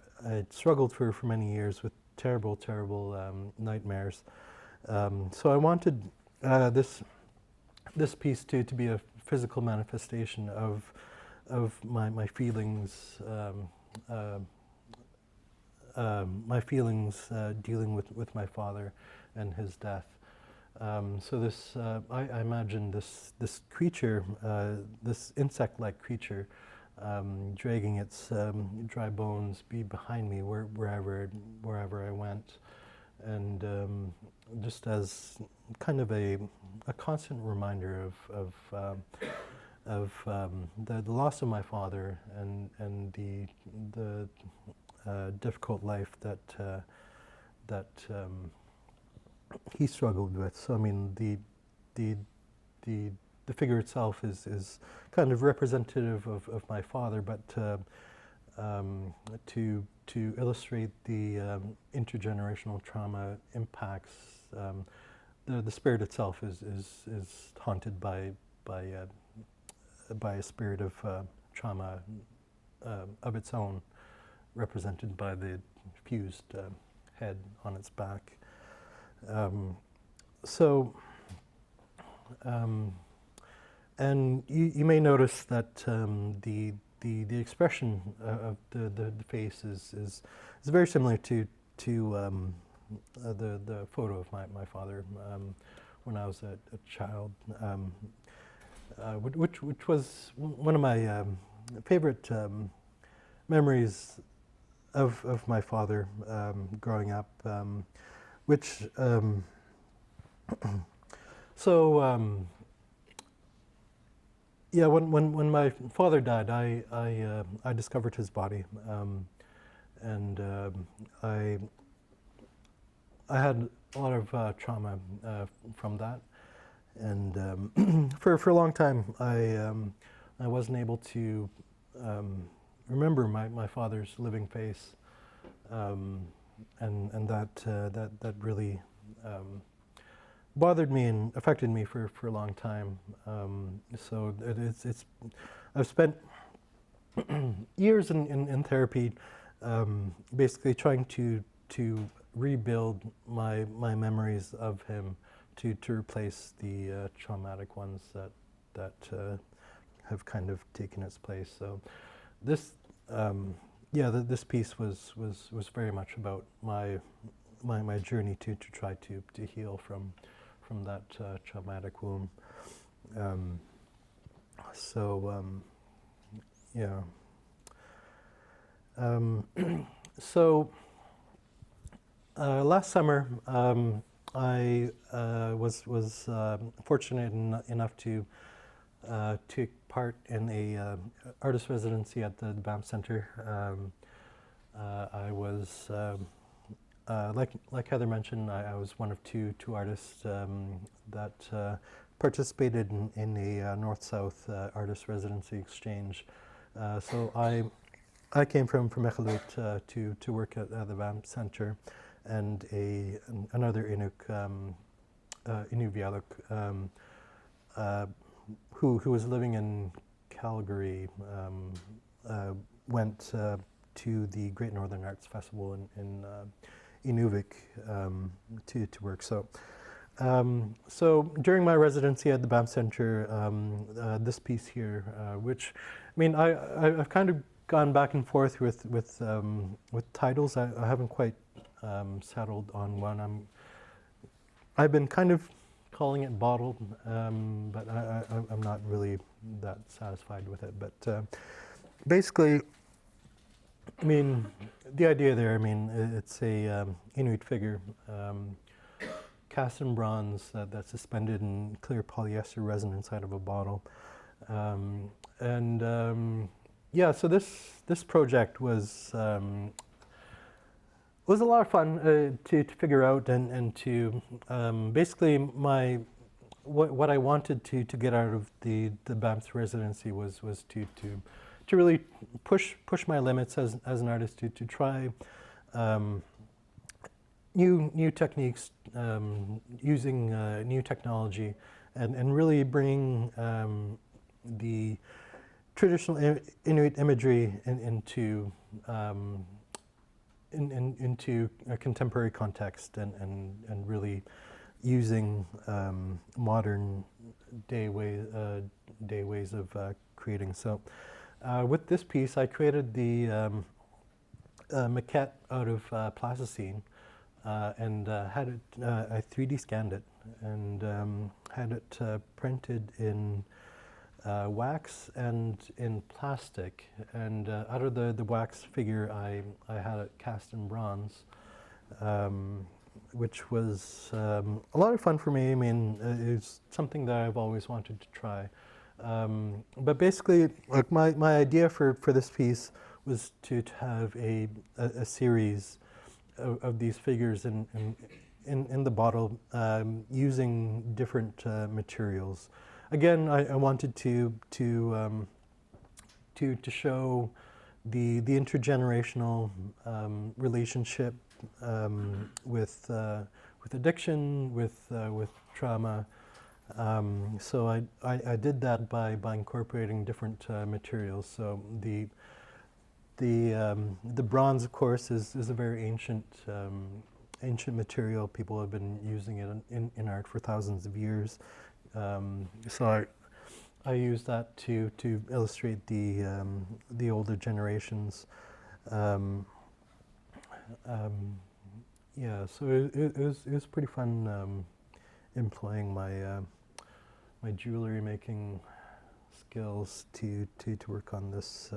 B: struggled for many years with terrible nightmares. So I wanted this piece to be a physical manifestation of my feelings, dealing with my father and his death. So this, I imagine this creature, this insect-like creature, dragging its dry bones behind me wherever I went, and just as kind of a constant reminder of the loss of my father and the difficult life that he struggled with. So I mean, the figure itself is kind of representative of my father, but to illustrate the intergenerational trauma impacts, the spirit itself is haunted by a spirit of trauma of its own, represented by the fused head on its back. And you may notice that the expression of the face is very similar to the photo of my father when I was a child, which was one of my favorite memories of my father growing up, which yeah, when my father died, I discovered his body, and I had a lot of trauma from that, and for a long time I wasn't able to remember my father's living face, and that really bothered me and affected me for a long time. So I've spent years in therapy, basically trying to rebuild my memories of him to replace the traumatic ones that have kind of taken its place. So this this piece was very much about my journey to try to heal from that traumatic wound. Last summer, I was fortunate enough to take part in a artist residency at the Banff Center. I was like Heather mentioned, I was one of two artists that participated in a North-South artist residency exchange. So I came from Iqaluit to work at the Banff Center, and another Inuk, Inuvialuk, who was living in Calgary, went to the Great Northern Arts Festival in Inuvik to work. So during my residency at the Banff Center, this piece here, which I mean, I've kind of gone back and forth with titles. I haven't quite settled on one. I've been kind of calling it Bottled, but I'm not really that satisfied with it. But basically, I mean, the idea there, I mean, it's a Inuit figure, cast in bronze that's suspended in clear polyester resin inside of a bottle. Yeah, so this project was a lot of fun to figure out and to basically what I wanted to get out of the Banff residency was to really push my limits as an artist to try new techniques, using new technology, and really bring the traditional Inuit imagery into a contemporary context, and really using modern day ways of creating. So with this piece, I created the maquette out of plasticine, and had it, I 3D scanned it, and had it printed in wax and in plastic. And out of the wax figure, I had it cast in bronze, which was a lot of fun for me. I mean, it's something that I've always wanted to try. But basically, like my idea for this piece was to have a series of these figures in the bottle, using different materials. Again, I wanted to show the intergenerational relationship with addiction, with trauma. So I did that by incorporating different materials. So the bronze, of course, is a very ancient material. People have been using it in art for thousands of years. So I use that to illustrate the older generations. Yeah, so it was pretty fun employing my jewelry making skills to work on this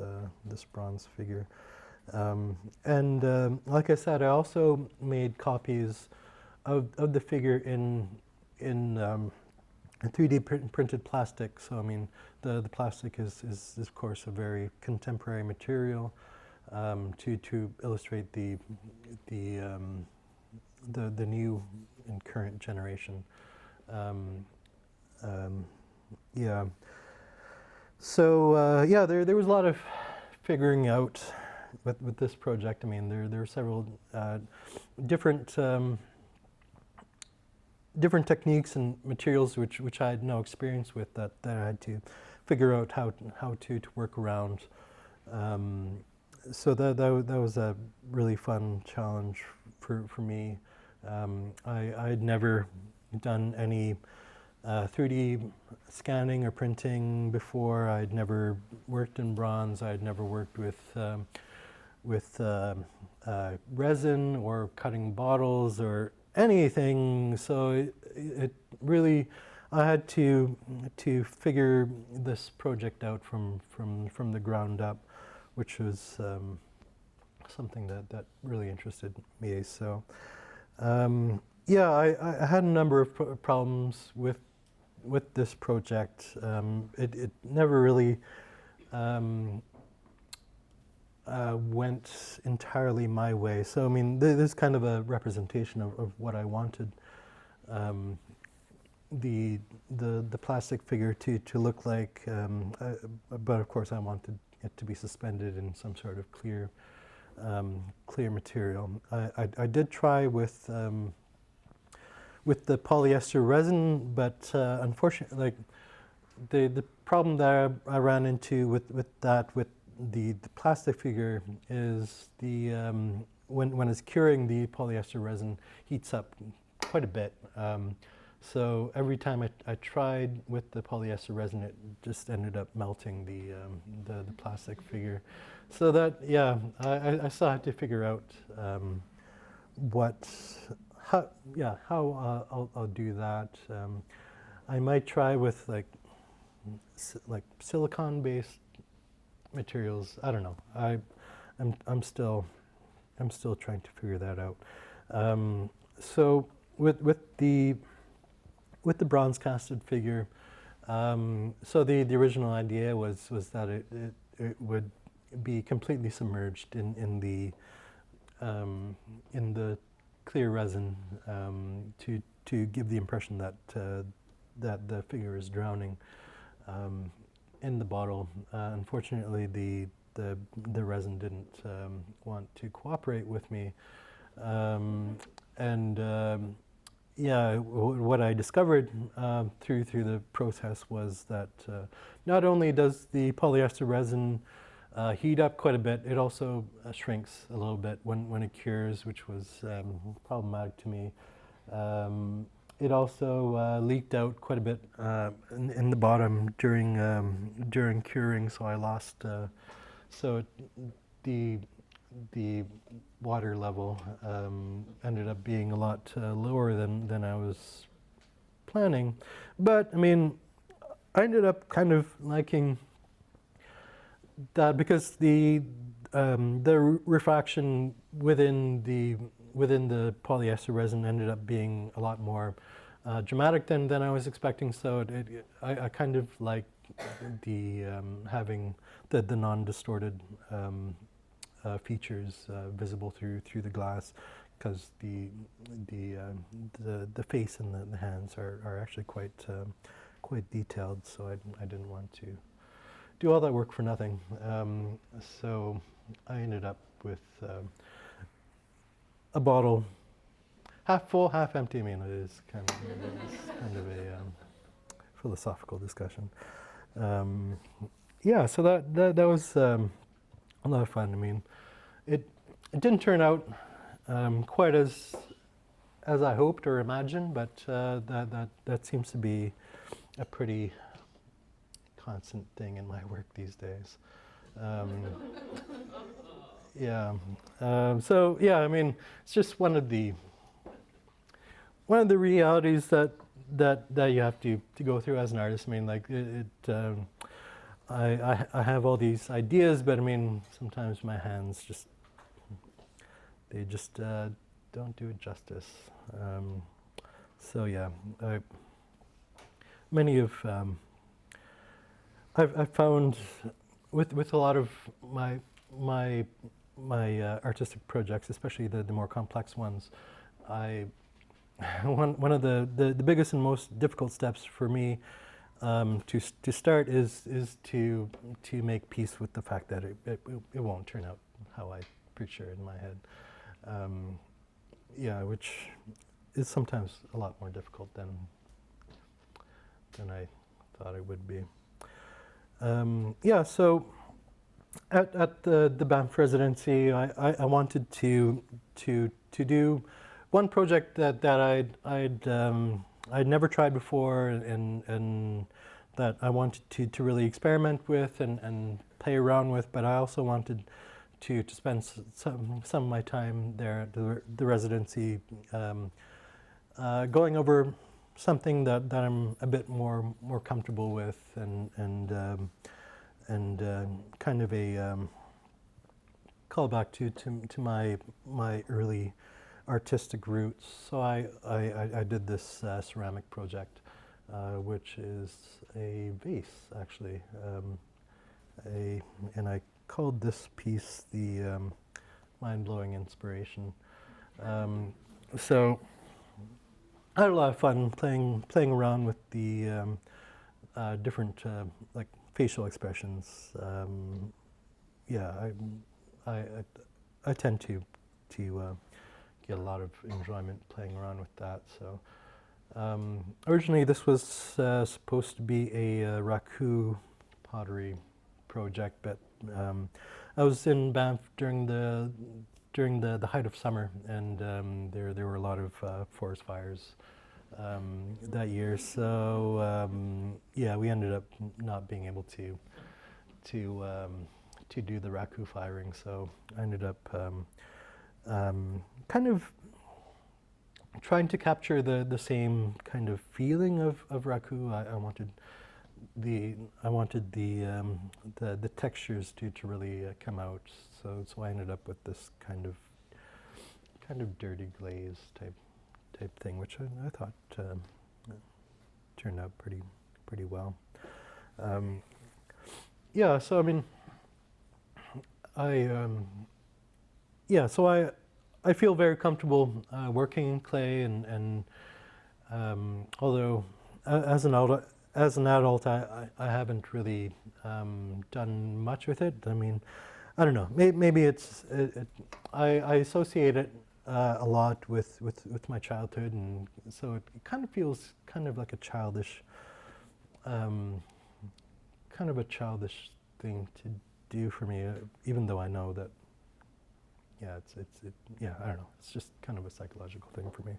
B: bronze figure. And like I said, I also made copies of the figure in 3D printed plastic. So I mean, the plastic is of course a very contemporary material, to illustrate the new and current generation. Yeah. So yeah, there was a lot of figuring out with this project. I mean, there are several different techniques and materials which I had no experience with, that I had to figure out how to work around. So that was a really fun challenge for me. I had never done any 3D scanning or printing before. I'd never worked in bronze. I'd never worked with resin or cutting bottles or anything. So it really, I had to figure this project out from the ground up, which was something that really interested me. So yeah, I had a number of problems with this project. It never really went entirely my way. So I mean, this is kind of a representation of what I wanted the plastic figure to look like, but of course I wanted it to be suspended in some sort of clear material. I did try with the polyester resin, but unfortunately, like the problem that I ran into with the plastic figure is when it's curing, the polyester resin heats up quite a bit. So every time I tried with the polyester resin, it just ended up melting the plastic figure. So that, yeah, I still had to figure out how I'll do that. I might try with like silicone-based materials. I don't know. I'm still trying to figure that out. So with the bronze casted figure, so the original idea was that it would be completely submerged in the clear resin, to give the impression that the figure is drowning in the bottle. Unfortunately, the resin didn't want to cooperate with me, yeah, what I discovered through the process was that not only does the polyester resin heat up quite a bit, it also shrinks a little bit when it cures, which was problematic to me. It also leaked out quite a bit in the bottom during curing, so I lost. The water level ended up being a lot lower than I was planning. But I mean, I ended up kind of liking that because the refraction within the polyester resin ended up being a lot more dramatic than I was expecting. So I kind of like the having the non-distorted features visible through the glass, because the face and the hands are actually quite detailed. So I didn't want to do all that work for nothing. So I ended up with a bottle, half full, half empty. I mean, it is kind of a philosophical discussion. Yeah, so that was a lot of fun. I mean, it didn't turn out quite as I hoped or imagined, but that seems to be a pretty constant thing in my work these days. Yeah. So yeah, I mean, it's just one of the realities that you have to go through as an artist. I mean, like I have all these ideas, but I mean, sometimes my hands just don't do it justice. So yeah, I've found with a lot of my artistic projects, especially the more complex ones, one of the biggest and most difficult steps for me to start is to make peace with the fact that it won't turn out how I picture it in my head. Yeah, which is sometimes a lot more difficult than I thought it would be. Yeah, so at the Banff residency, I wanted to do one project that I'd never tried before, and that I wanted to really experiment with and play around with. But I also wanted to spend some of my time there at the residency, going over something that I'm a bit more comfortable with, and kind of a callback to my early artistic roots. So I did this ceramic project, which is a vase, actually, and I called this piece the Mind-Blowing Inspiration. So I had a lot of fun playing around with the different like facial expressions. Yeah, I tend to get a lot of enjoyment playing around with that. So originally this was supposed to be a raku pottery project, but I was in Banff during the height of summer, and there were a lot of forest fires that year. So yeah, we ended up not being able to do the raku firing. So I ended up kind of trying to capture the same kind of feeling of raku. I wanted the textures to really come out. So I ended up with this kind of dirty glaze type thing, which I thought turned out pretty well. Yeah. So I mean, I feel very comfortable working in clay, and although as an adult, I haven't really done much with it. I mean, I don't know. Maybe I associate it a lot with my childhood, and so it kind of feels kind of like a childish, kind of a childish thing to do for me, even though I know that, yeah, yeah, I don't know, it's just kind of a psychological thing for me.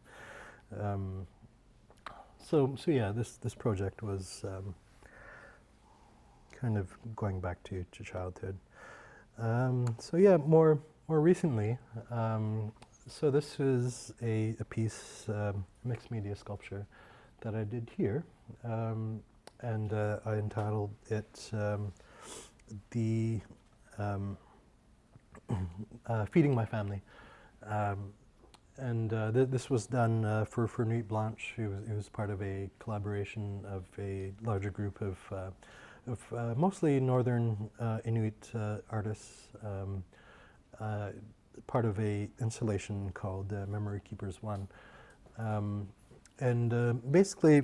B: So yeah, this project was kind of going back to childhood. So yeah, more recently, so this is a piece, mixed media sculpture that I did here, and I entitled it the Feeding My Family. And this was done for Nuit Blanche. It was part of a collaboration of a larger group of mostly northern Inuit artists, part of a installation called Memory Keepers 1. And basically,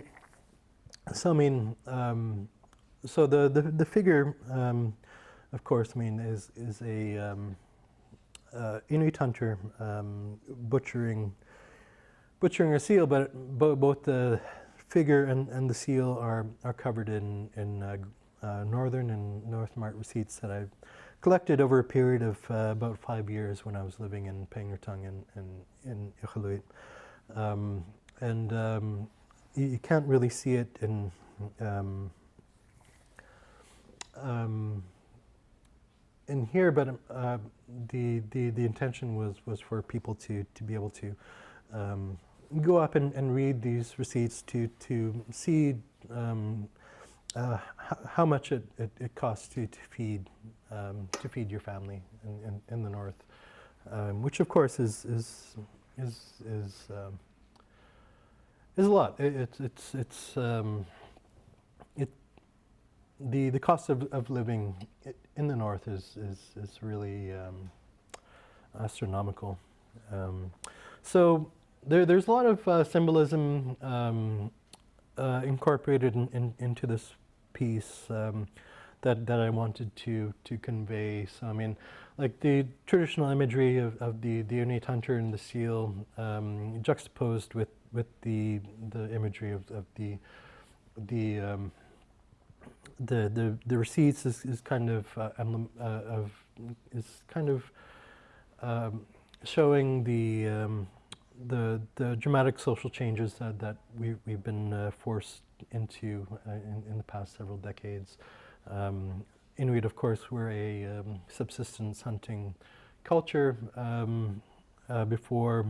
B: so I mean, so the figure, of course, I mean, is a Inuit hunter butchering a seal, but both the figure and the seal are covered in northern and North Mart receipts that I've collected over a period of about 5 years when I was living in Pengertung in Iqaluit. And you can't really see it in here, but the intention was for people to be able to go up and read these receipts to see how much it costs to feed your family in the north, which of course is a lot. The cost of living in the north is really astronomical. So there's a lot of symbolism incorporated into this piece that I wanted to convey. So I mean, like the traditional imagery of the Inuit hunter and the seal, juxtaposed with the imagery of the receipts is kind of showing the dramatic social changes that we've been forced into in the past several decades. Inuit, of course, were a subsistence hunting culture before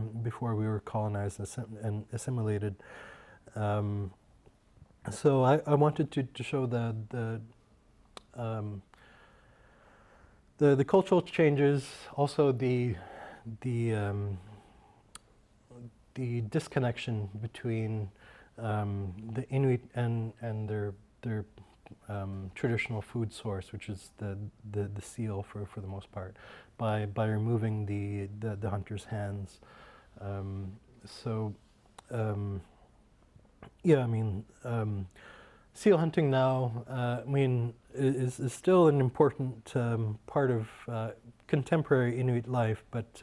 B: we were colonized and assimilated. So I wanted to show the cultural changes, also the disconnection between the Inuit and their traditional food source, which is the seal for the most part, by removing the hunter's hands. Yeah, I mean, seal hunting now, I mean, is still an important part of contemporary Inuit life, but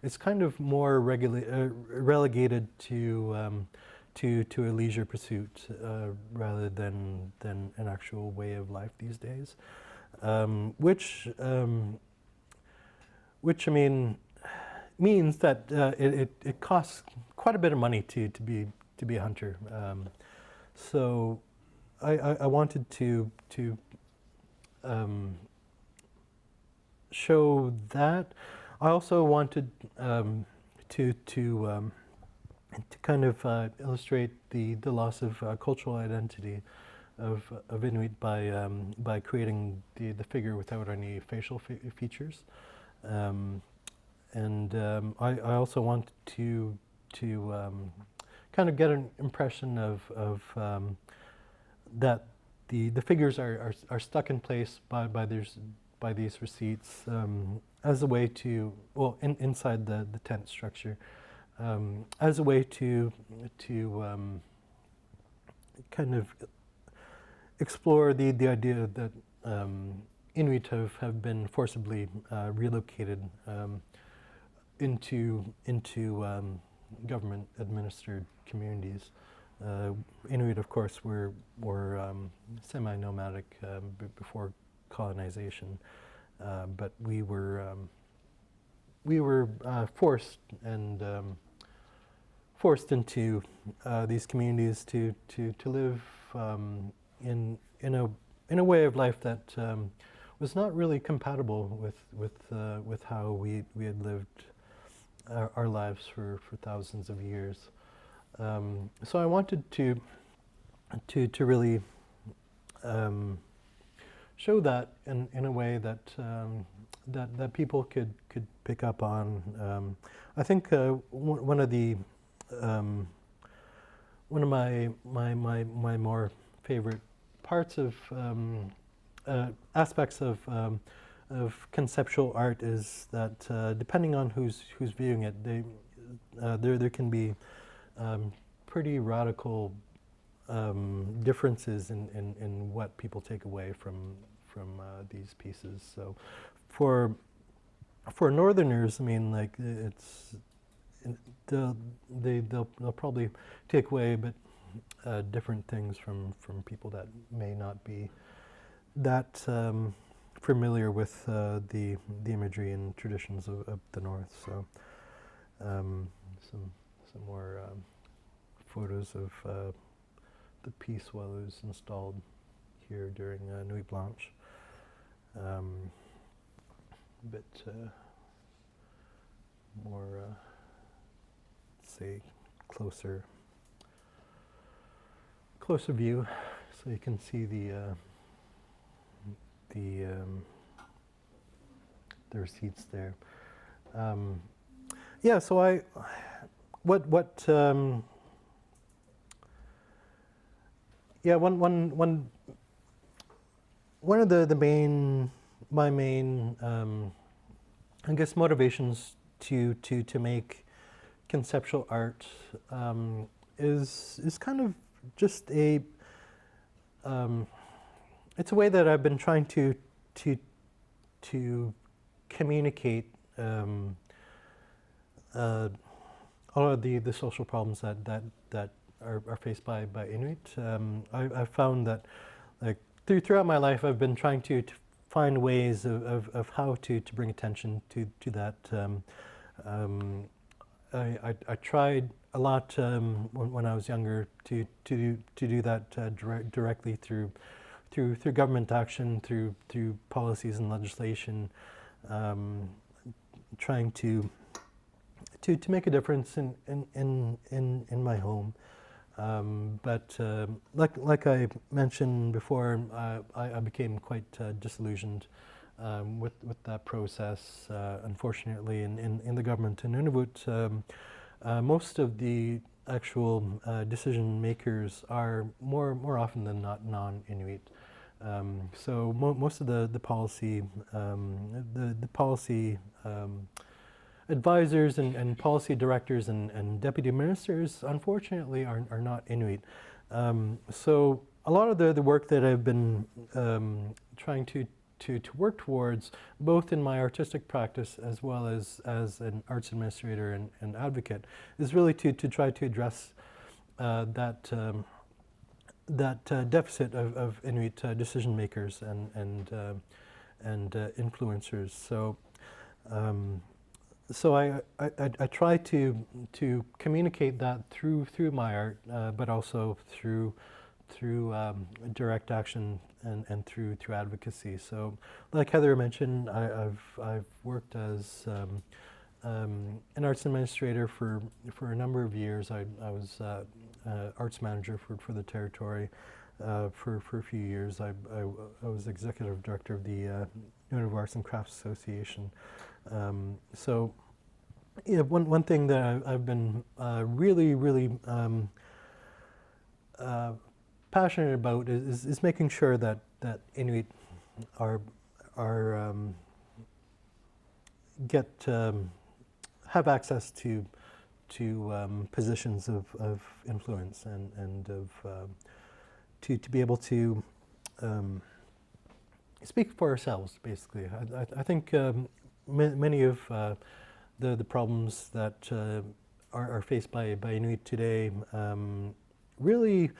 B: it's kind of more relegated to a leisure pursuit rather than an actual way of life these days, which I mean means that it costs quite a bit of money to be a hunter. So I wanted to show that. I also wanted to kind of illustrate the loss of cultural identity of Inuit by creating the figure without any facial features, and I also wanted to kind of get an impression of that the figures are stuck in place by these receipts as a way to, well, inside the tent structure, as a way to kind of explore the idea that Inuit have been forcibly relocated into government administered communities. Inuit, of course, were semi-nomadic before colonization, but we were forced into these communities to live in a way of life that was not really compatible with how we had lived our lives for thousands of years. So I wanted to really show that in a way that that people could pick up on. I think one of my more favorite parts of aspects of conceptual art is that depending on who's viewing it, there can be pretty radical differences in what people take away from these pieces. So, for Northerners, I mean, like they'll probably take away, but different things from people that may not be that familiar with the imagery and traditions of the North. So, some more photos of the piece while it was installed here during Nuit Blanche. A bit more, say, closer view, so you can see the receipts there. Yeah, so yeah, one of my main I guess motivations to make conceptual art is kind of just it's a way that I've been trying to communicate all of the social problems that are faced by Inuit. I've found that, like, throughout my life, I've been trying to find ways of how to bring attention to that. I tried a lot when I was younger to do that directly through government action, through policies and legislation, trying to make a difference in my home. But like I mentioned before, I became quite disillusioned with that process. Unfortunately, in the government in Nunavut, most of the actual decision makers are more often than not non-Inuit. So most of the policy advisors and policy directors and deputy ministers, unfortunately, are not Inuit. So a lot of the work that I've been trying to work towards, both in my artistic practice as well as an arts administrator and advocate, is really to try to address that deficit of Inuit decision makers and influencers. So I try to communicate that through my art, but also through direct action and through advocacy. So, like Heather mentioned, I've worked as an arts administrator for a number of years. I was arts manager for the territory for a few years. I was executive director of the Nunavut Arts and Crafts Association. So, yeah, one thing that I've been really passionate about is making sure that Inuit have access to positions of influence and to be able to speak for ourselves. Basically, I think many of the problems that are faced by Inuit today really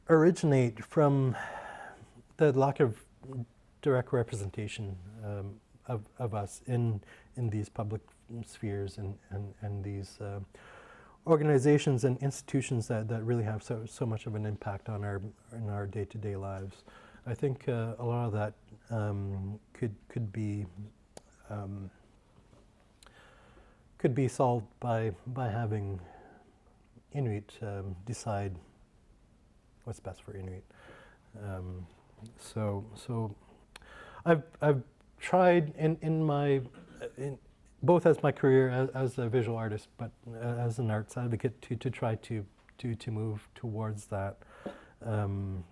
B: originate from the lack of direct representation of us in these public spheres and these organizations and institutions that really have so much of an impact on our day-to-day lives. I think a lot of that could be solved by having Inuit decide what's best for Inuit. So I've tried in both as my career as a visual artist, but as an arts advocate to try to move towards that. And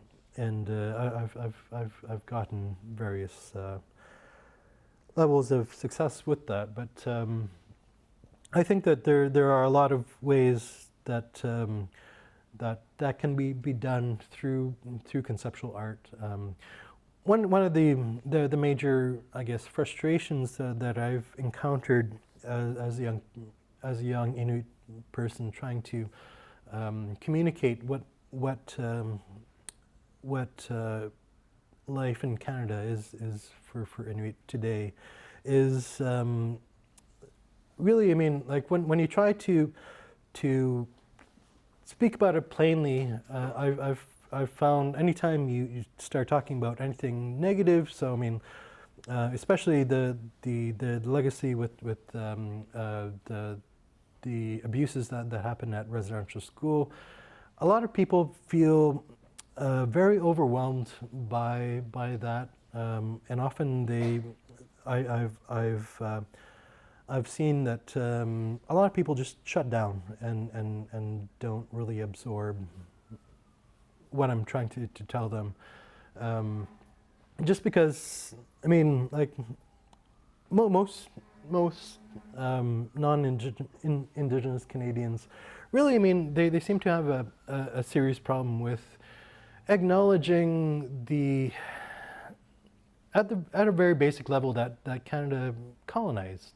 B: I've gotten various levels of success with that, but I think that there are a lot of ways that that can be done through conceptual art. One of the major, I guess, frustrations that I've encountered as a young Inuit person trying to communicate what life in Canada is for Inuit today is really, I mean, like when you try to speak about it plainly, I've found anytime you start talking about anything negative, so I mean, especially the legacy with the abuses that happen at residential school, a lot of people feel very overwhelmed by that, and often I've seen that a lot of people just shut down and don't really absorb what I'm trying to tell them. Just because, I mean, like most non-Indigenous Canadians, really, I mean, they seem to have a serious problem with acknowledging at a very basic level that Canada colonized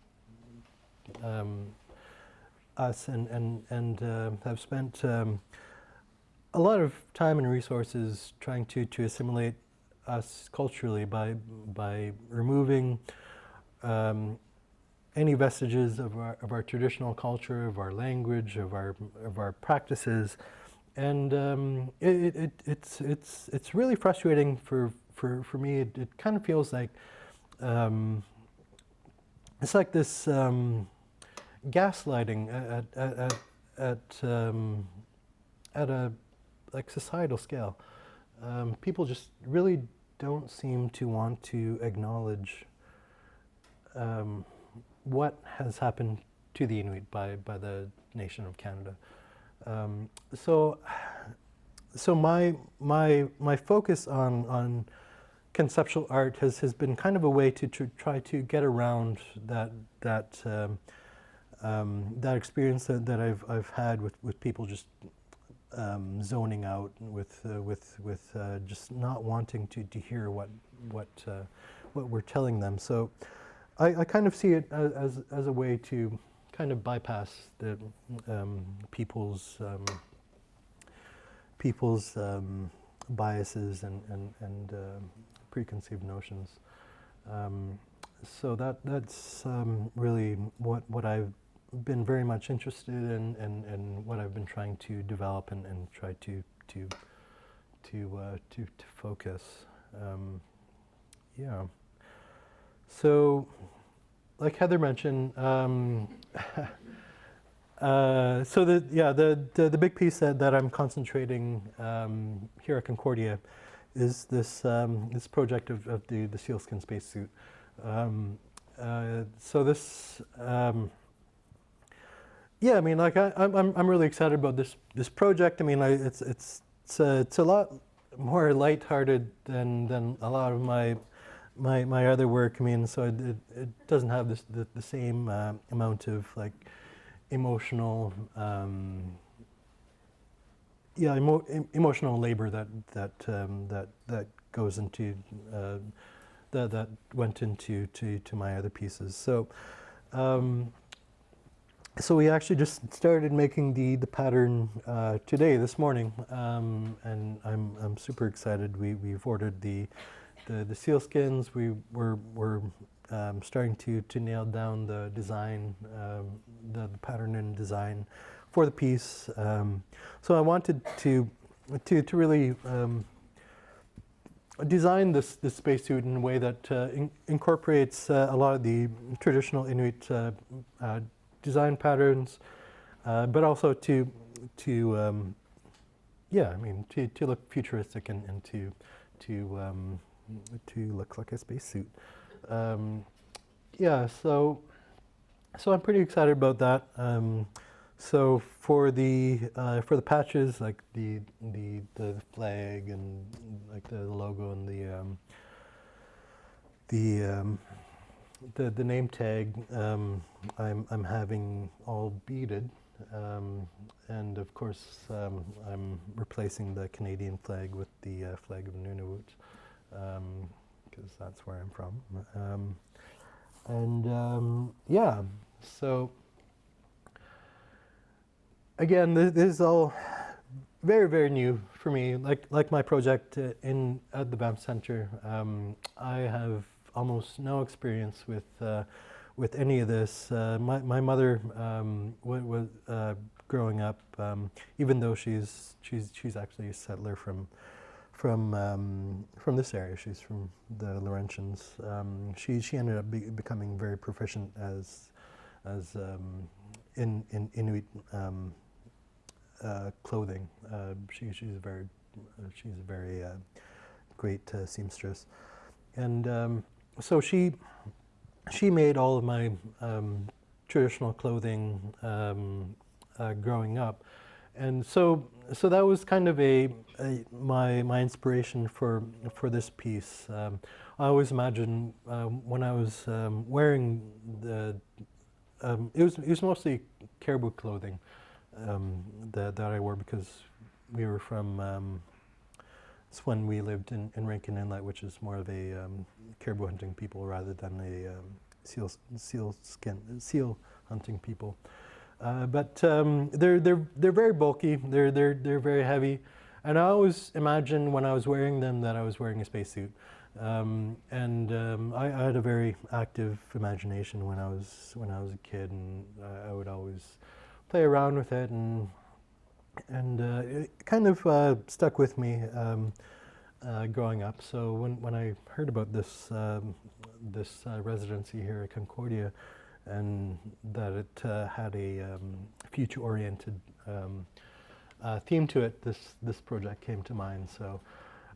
B: us and have spent a lot of time and resources trying to assimilate us culturally by removing any vestiges of our traditional culture, of our language, of our practices, and it's really frustrating for me. It kind of feels like it's like this gaslighting at a like societal scale. People just really don't seem to want to acknowledge what has happened to the Inuit by the nation of Canada. So my focus on conceptual art has been kind of a way to try to get around that experience that I've had with people just zoning out, with just not wanting to hear what we're telling them. So I kind of see it as a way to kind of bypass the people's biases and preconceived notions. So that's really what I've been very much interested in and what I've been trying to develop and try to focus. Yeah. So, like Heather mentioned, so the big piece that I'm concentrating here at Concordia is this project of the sealskin spacesuit. So this. Yeah, I mean, like I'm really excited about this project. I mean, it's a lot more lighthearted than a lot of my other work. I mean, so it doesn't have the same amount of like emotional emotional labor that goes into that went into my other pieces. So. so we actually just started making the pattern today, this morning, and I'm super excited. We've ordered the seal skins. We're starting to nail down the design, the pattern and design for the piece. So I wanted to really design this spacesuit in a way that incorporates a lot of the traditional Inuit design patterns, but also to look futuristic and to look like a spacesuit. So I'm pretty excited about that. So for the patches, like the flag and like the logo and the name tag, I'm having all beaded, and of course I'm replacing the Canadian flag with the flag of Nunavut, because that's where I'm from. So again, this is all very, very new for me. Like my project at the Banff Center, I have almost no experience with any of this. My mother was growing up, even though she's actually a settler from this area. She's from the Laurentians. She ended up becoming very proficient as in Inuit clothing. She's a very great seamstress, and so she made all of my traditional clothing growing up, and so that was kind of my inspiration for this piece. I always imagine when I was wearing it was mostly caribou clothing that I wore, because we were from it's when we lived in Rankin Inlet, which is more of a caribou hunting people rather than a seal hunting people. But they're very bulky. They're very heavy, and I always imagined when I was wearing them that I was wearing a spacesuit. I had a very active imagination when I was a kid, and I would always play around with it, and it kind of stuck with me growing up. So when I heard about this residency here at Concordia, and that it had a future-oriented theme to it, this project came to mind. So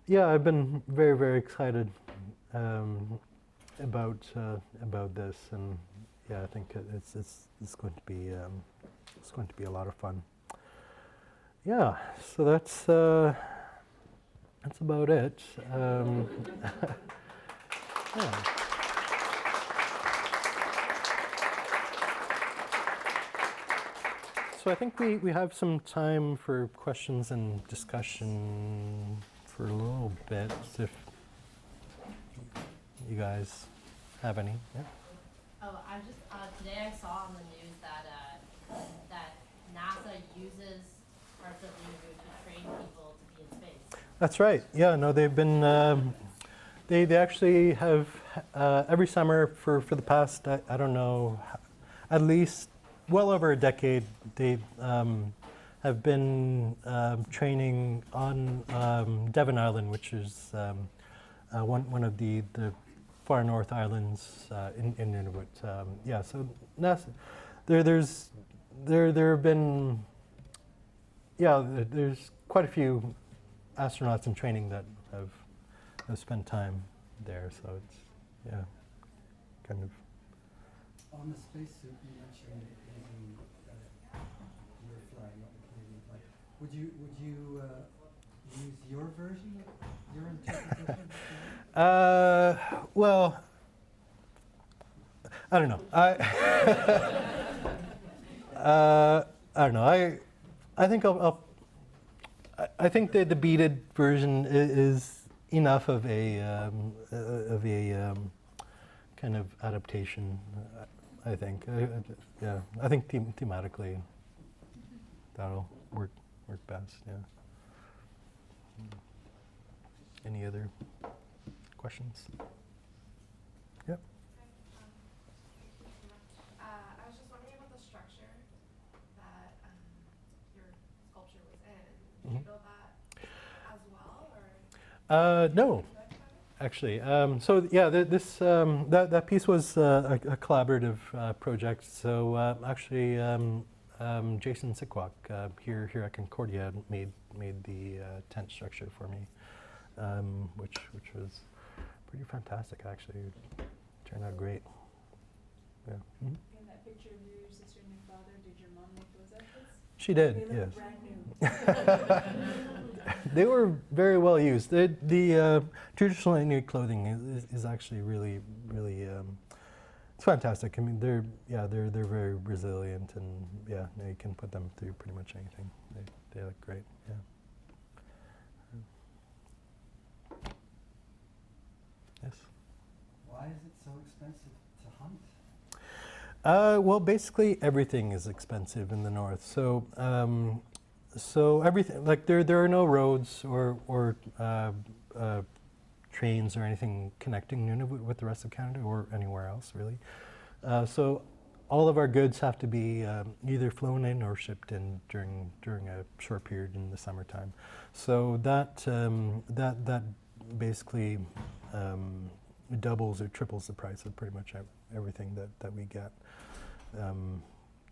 B: yeah, I've been very, very excited about this, and yeah, I think it's going to be a lot of fun. Yeah, so that's about it. Yeah. So I think we have some time for questions and discussion for a little bit, if you guys have any. Yeah.
E: Oh, I just today I saw on the news that NASA uses parts of the Nunavut to train people to be in space.
B: That's right. Yeah. No, they've been. They actually have every summer for the past I don't know, at least well over a decade. They have been training on Devon Island, which is one of the far north islands in Nunavut. Yeah, so NASA, there have been, there's quite a few astronauts in training that have spent time there. So it's kind of.
F: On the spacesuit, you mentioned using your flag, not the Canadian flag. Would you use your version, your interpretation?
B: Well, I don't know. I don't know. I think I think the beaded version is enough of a kind of adaptation. I think. Yeah, I think thematically that'll work best. Yeah. Any other questions? Yep.
G: I was just wondering about the structure that your sculpture was in. Did you build that as well, or?
B: No, actually. So yeah, that piece was a collaborative project. So actually, Jason Sikwak here at Concordia made the tent structure for me, which was pretty fantastic. Actually, it turned out great. Yeah. Mm-hmm.
A: In that picture of your sister and your father, did your mom make those outfits?
B: She did.
A: They look
B: Yes.
A: brand new.
B: They were very well used. The traditional Inuit clothing is actually really it's fantastic. I mean, they're very resilient, and yeah, you can put them through pretty much anything. They look great. Yeah. Yes.
F: Why is it so expensive to hunt?
B: Well, basically everything is expensive in the north. So, so everything, like there are no roads or trains or anything connecting Nunavut with the rest of Canada or anywhere else really. So all of our goods have to be either flown in or shipped in during a short period in the summertime. So that basically doubles or triples the price of pretty much everything that we get.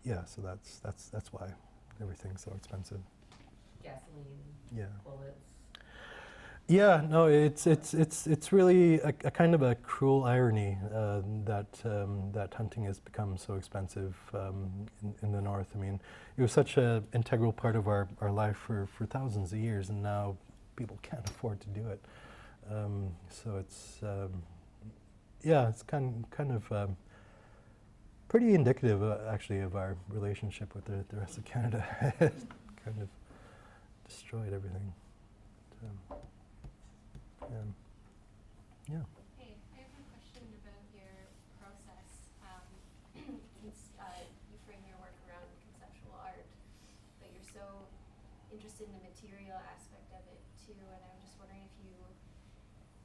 B: Yeah, so that's why everything's so expensive.
D: Gasoline,
B: Yeah.
D: bullets.
B: Yeah, no, it's really a kind of a cruel irony that hunting has become so expensive in the north. I mean, it was such an integral part of our life for thousands of years, and now people can't afford to do it. So it's yeah, it's kind of pretty indicative actually of our relationship with the rest of Canada. Kind of destroyed everything. So, yeah.
H: Hey, I have a question about your process. Since you frame your work around conceptual art, but you're so interested in the material aspect of it too, and I'm just wondering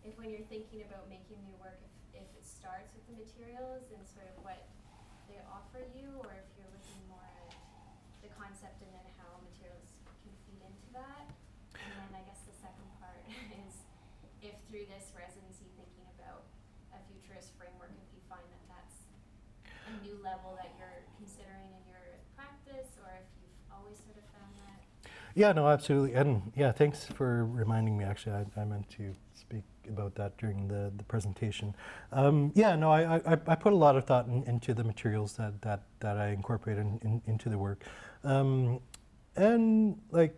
H: if when you're thinking about making new work, if it starts with the materials and sort of what they offer you, or if you're looking more at the concept and then how materials can feed into that. And then I guess the second part is if through this residency thinking about a futurist framework, if you find that that's a new level that you're considering in your practice, or if you've always sort of found that.
B: Yeah, no, absolutely. And yeah, thanks for reminding me. Actually, I meant to speak about that during the presentation. Yeah, no, I put a lot of thought into the materials that I incorporate into the work. And like,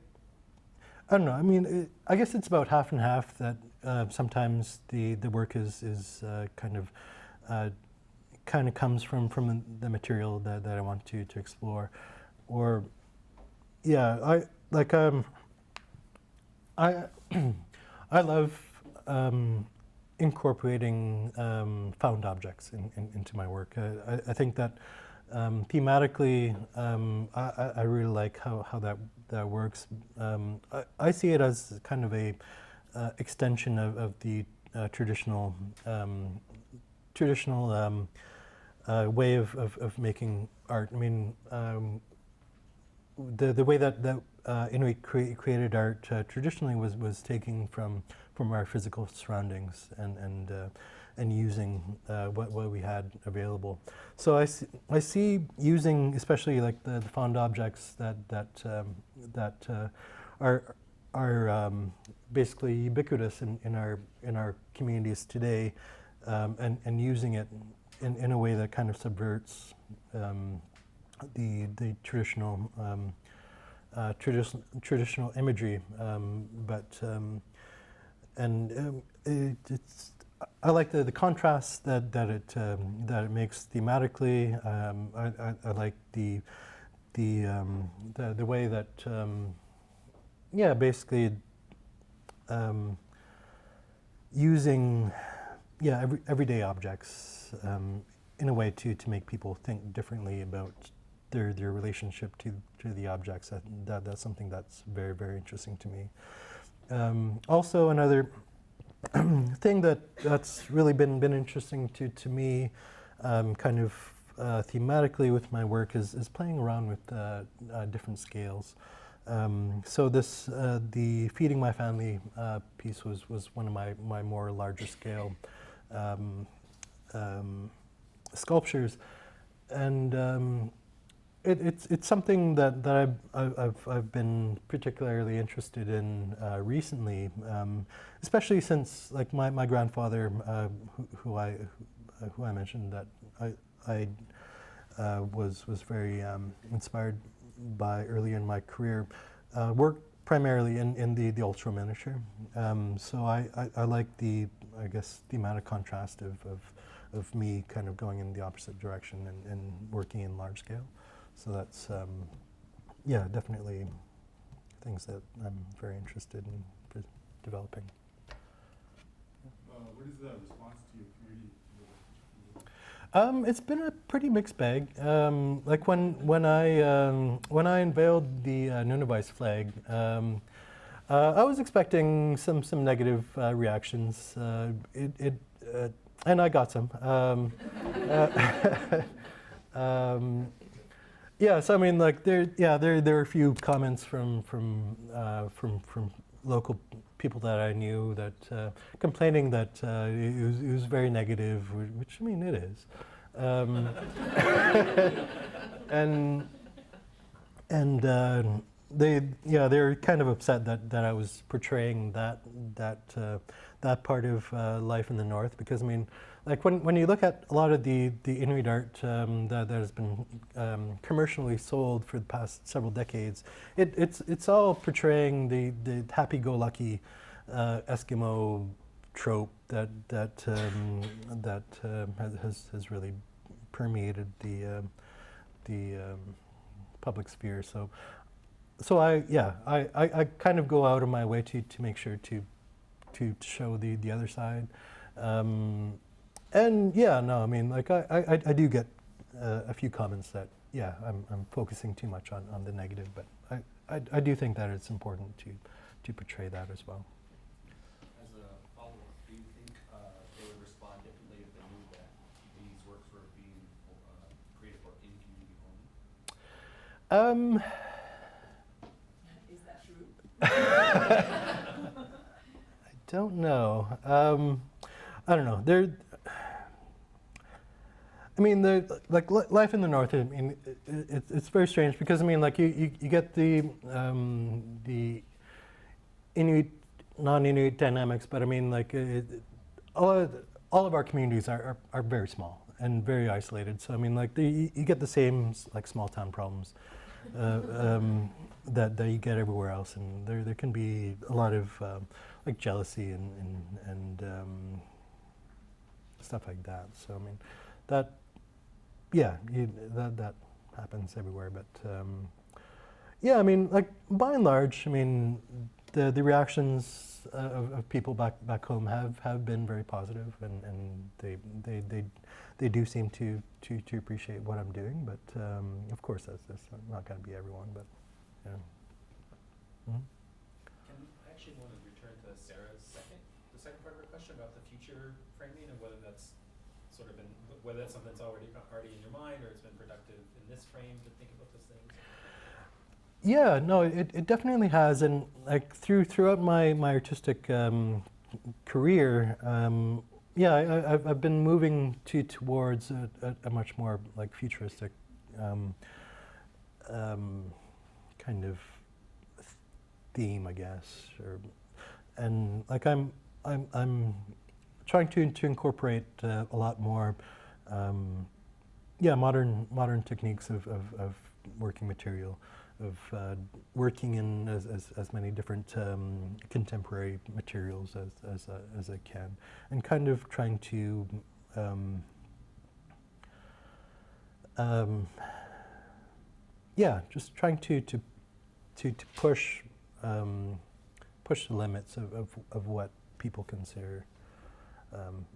B: I don't know, I mean, I guess it's about half and half that sometimes the work is kind of comes from the material that I want to explore. Or, yeah, I love incorporating found objects into my work. I think that thematically, I really like how that works. I see it as kind of a extension of the traditional way of making art. I mean, the way that Inuit created art traditionally was taking from our physical surroundings and using what we had available. So I see using especially like the found objects that are basically ubiquitous in our communities today, and using it in a way that kind of subverts the traditional imagery, it's I like the contrast that it makes thematically. I like the way that yeah, basically using everyday objects in a way to make people think differently about their relationship to the objects. That's something that's very, very interesting to me. Also, another thing that's really been interesting to me, kind of thematically with my work, is playing around with different scales. So this the Feeding My Family piece was one of my more larger scale sculptures, and it's something that I've been particularly interested in recently, especially since like my grandfather, who I mentioned that I was very inspired by early in my career, worked primarily in the ultra miniature. So I like the, I guess, thematic contrast of me kind of going in the opposite direction and working in large scale. So that's, yeah, definitely things that I'm very interested in developing.
I: What is the response to your community?
B: It's been a pretty mixed bag. Like when I unveiled the Nunavut's flag, I was expecting some negative reactions. And I got some. Yeah, so I mean, like there are a few comments from local people that I knew that complaining that it was very negative, which I mean it is, and they're kind of upset that I was portraying that part of life in the north, because I mean, like when you look at a lot of the Inuit art that has been commercially sold for the past several decades, it's all portraying the happy-go-lucky Eskimo trope that has really permeated the public sphere. So I kind of go out of my way to make sure to show the other side. And yeah, no, I mean, like I do get a few comments that, yeah, I'm focusing too much on the negative, but I do think that it's important to portray that as well.
J: As a follow-up, do you think they would respond differently if they knew that these works were being created for in-community only?
A: Is that true?
B: I don't know. I don't know. I mean, like life in the north. I mean, it's very strange because I mean, like you get the Inuit, non-Inuit dynamics, but I mean, like all of our communities are very small and very isolated. So I mean, like you get the same like small town problems that you get everywhere else, and there can be a lot of like jealousy and stuff like that. So I mean, that happens everywhere. But yeah, I mean, like by and large, I mean, the reactions of people back home have been very positive, and they do seem to appreciate what I'm doing. But of course, that's not going to be everyone. But yeah. Mm-hmm.
C: I actually want to return to Sarah's the second part of her question about the future framing and whether that's sort of been, whether that's something that's already in your mind, or it's been productive in this frame to think about those things.
B: Yeah, no, it definitely has, and like throughout my artistic career, yeah, I've been moving towards a much more like futuristic kind of theme, I guess, and like I'm trying to incorporate a lot more, modern techniques of working material, of working in as many different contemporary materials as I can, and kind of trying to just trying to push the limits of what people consider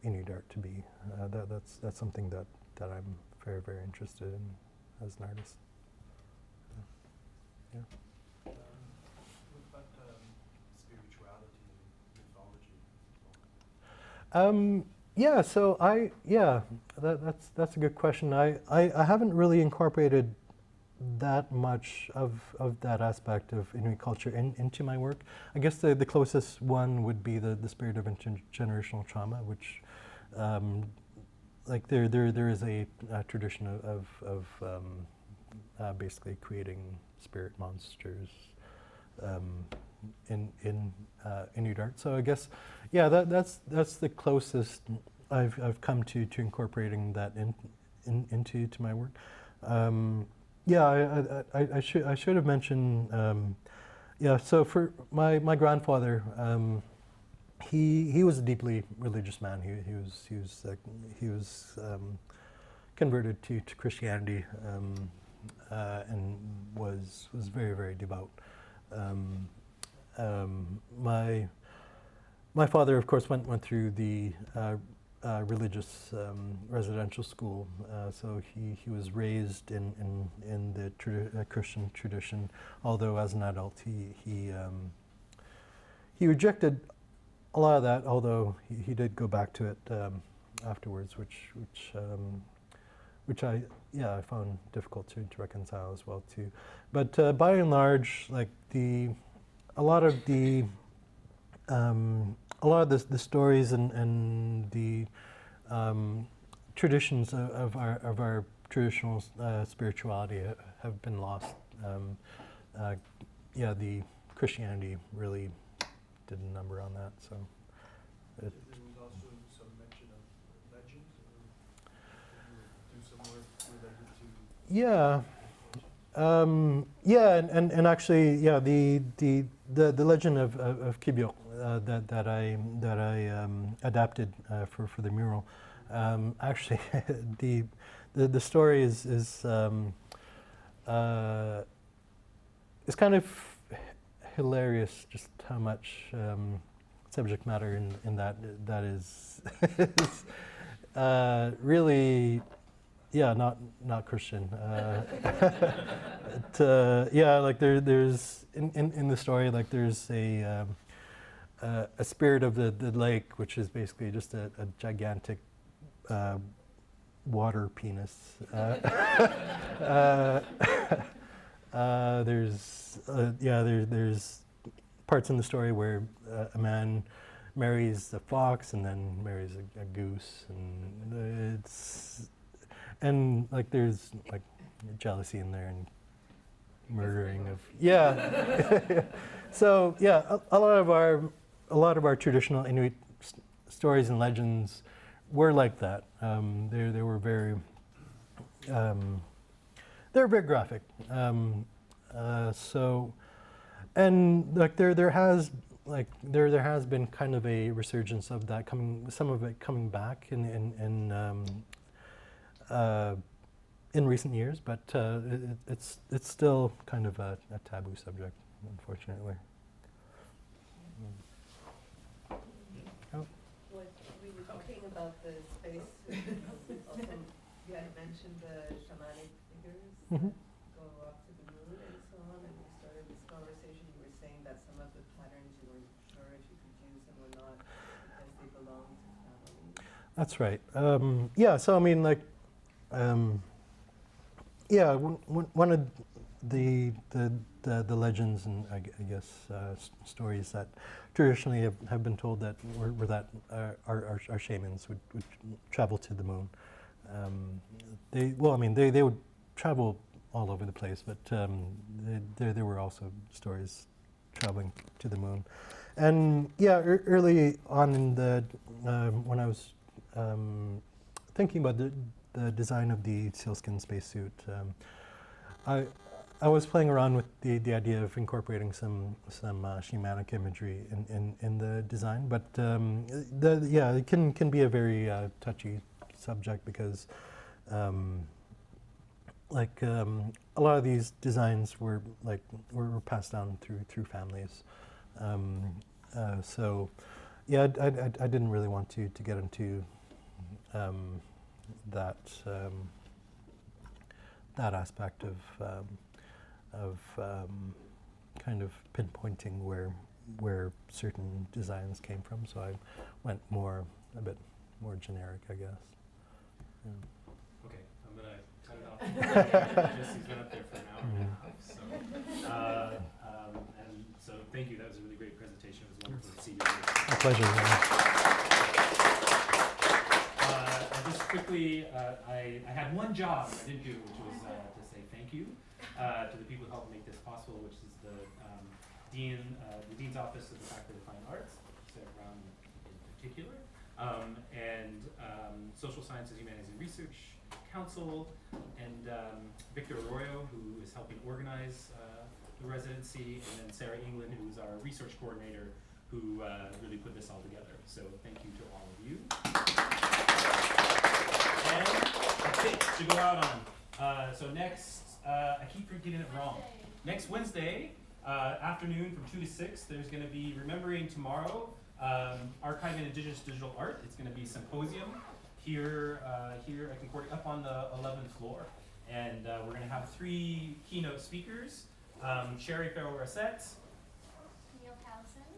B: Inuit art to be. That's something that that I'm very, very interested in as an artist. Yeah.
I: What about spirituality and mythology?
B: Yeah, so that's a good question. I haven't really incorporated that much of that aspect of Inuit culture into my work. I guess the closest one would be the spirit of intergenerational trauma, which like there is a tradition of basically creating spirit monsters in Inuit art. So I guess that's the closest I've come to incorporating that into my work. I should have mentioned. So for my grandfather, he was a deeply religious man. He was converted to Christianity and was very, very devout. My father, of course, went through the religious residential school, so he was raised in the Christian tradition. Although as an adult, he rejected a lot of that. Although he did go back to it afterwards, which I found difficult to reconcile as well too. But by and large, like a lot of the stories and the traditions of our traditional spirituality have been lost. The Christianity really did a number on that. So
I: There was also some mention of legends, or do some work related to.
B: And actually, the legend of Kibyok that I adapted for the mural. Actually, the story is kind of hilarious. Just how much subject matter in that is really. Not Christian. Like there's in the story, like there's a spirit of the lake, which is basically just a gigantic water penis. There's parts in the story where a man marries a fox and then marries a goose, and like there's like jealousy in there and murdering of So a lot of our traditional Inuit stories and legends were like that. They were very they're very graphic. So and like there has been kind of a resurgence of that some of it coming back in recent years, but it's still kind of a taboo subject, unfortunately.
K: When we were talking about the space, also you had mentioned the shamanic figures that go up to the moon and so on, and we started this conversation. You were saying that some of the patterns you weren't sure if you could use them or not because they belong to families.
B: That's right. So I mean, like, one of the legends and I guess stories that traditionally have been told that were that our shamans would travel to the moon. They would travel all over the place, but there were also stories traveling to the moon. And early on in the when I was thinking about the design of the sealskin spacesuit, I was playing around with the idea of incorporating some shamanic imagery in the design, but it can be a very touchy subject because a lot of these designs were passed down through families. I didn't really want to get into that that aspect of kind of pinpointing where certain designs came from. So I went a bit more generic, I guess. Yeah.
C: Okay, I'm gonna cut it off. Jesse's been up there for an hour and a half, so. And so thank you, that was a really great presentation. It was wonderful to see you.
B: A pleasure.
C: Just quickly, I had one job I didn't do, which was to say thank you to the people who helped make this possible, which is the Dean's Office of the Faculty of Fine Arts, Sarah Brown in particular, and Social Sciences, Humanities and Research Council, and Victor Arroyo, who is helping organize the residency, and then Sarah England, who's our research coordinator, who really put this all together. So thank you to all of you. And AbTeC to go out on. So next, I keep getting it wrong. Next Wednesday afternoon from 2 to 6, there's going to be Remembering Tomorrow, Archiving Indigenous Digital Art. It's going to be a symposium here at Concordia, up on the 11th floor. And we're going to have 3 keynote speakers, Sherry Farrell-Rossett,
H: Neil Powson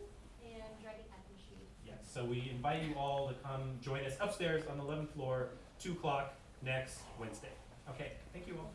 H: and Dreddy Eckenshee.
C: yes, so we invite you all to come join us upstairs on the 11th floor, 2 o'clock next Wednesday. Okay, thank you all.